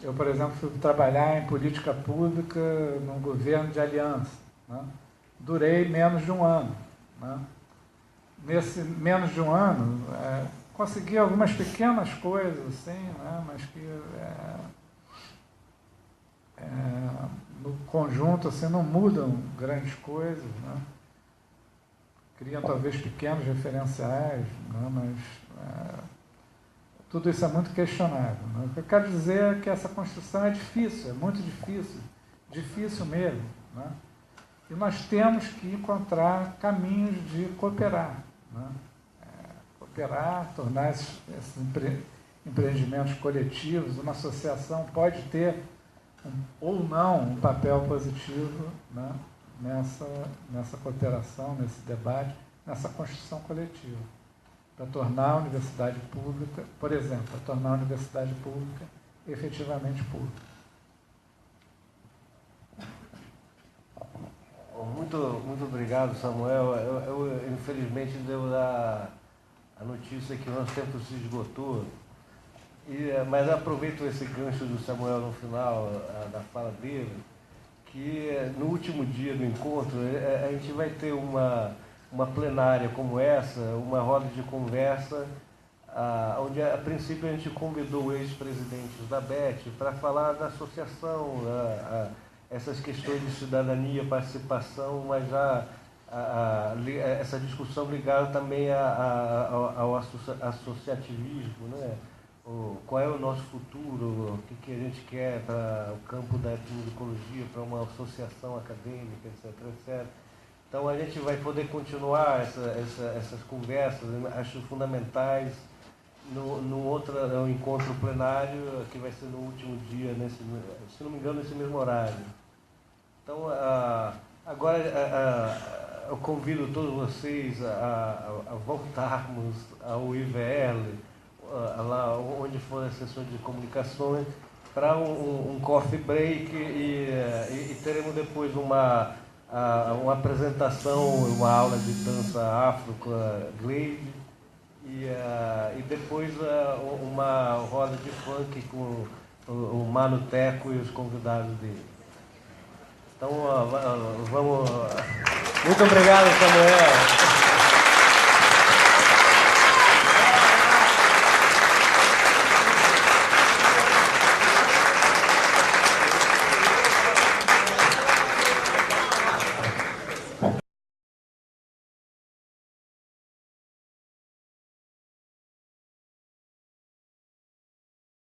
Eu, por exemplo, fui trabalhar em política pública num governo de aliança. Né? Durei menos de um ano. Né? Nesse menos de um ano, consegui algumas pequenas coisas, assim, né? Mas que no conjunto assim, não mudam grandes coisas. Né? Criam talvez pequenos referenciais, né? Mas tudo isso é muito questionável. Né? O que eu quero dizer é que essa construção é difícil, é muito difícil, difícil mesmo. Né? E nós temos que encontrar caminhos de cooperar. Né? Cooperar, tornar esses empreendimentos coletivos, uma associação pode ter ou não um papel positivo, né, nessa cooperação, nesse debate, nessa construção coletiva, para tornar a universidade pública, por exemplo, para tornar a universidade pública efetivamente pública. Muito, muito obrigado, Samuel. Eu infelizmente devo dar a notícia que o nosso tempo se esgotou, mas aproveito esse gancho do Samuel no final da fala dele, que no último dia do encontro a gente vai ter uma plenária como essa, uma roda de conversa, onde a princípio a gente convidou ex-presidentes da BET para falar da associação, essas questões de cidadania, participação, mas essa discussão ligada também ao associativismo, né? Qual é o nosso futuro, o que a gente quer para o campo da etnomusicologia, para uma associação acadêmica, etc, etc. Então a gente vai poder continuar essas conversas, acho fundamentais, no outro encontro plenário, que vai ser no último dia, se não me engano, nesse mesmo horário. Então, agora eu convido todos vocês a voltarmos ao IVL, lá onde foram as sessões de comunicações, para um coffee break e teremos depois uma apresentação, uma aula de dança afro com a Glade e depois uma roda de funk com o Mano Teco e os convidados dele. Então, vamos... Muito obrigado, Samuel.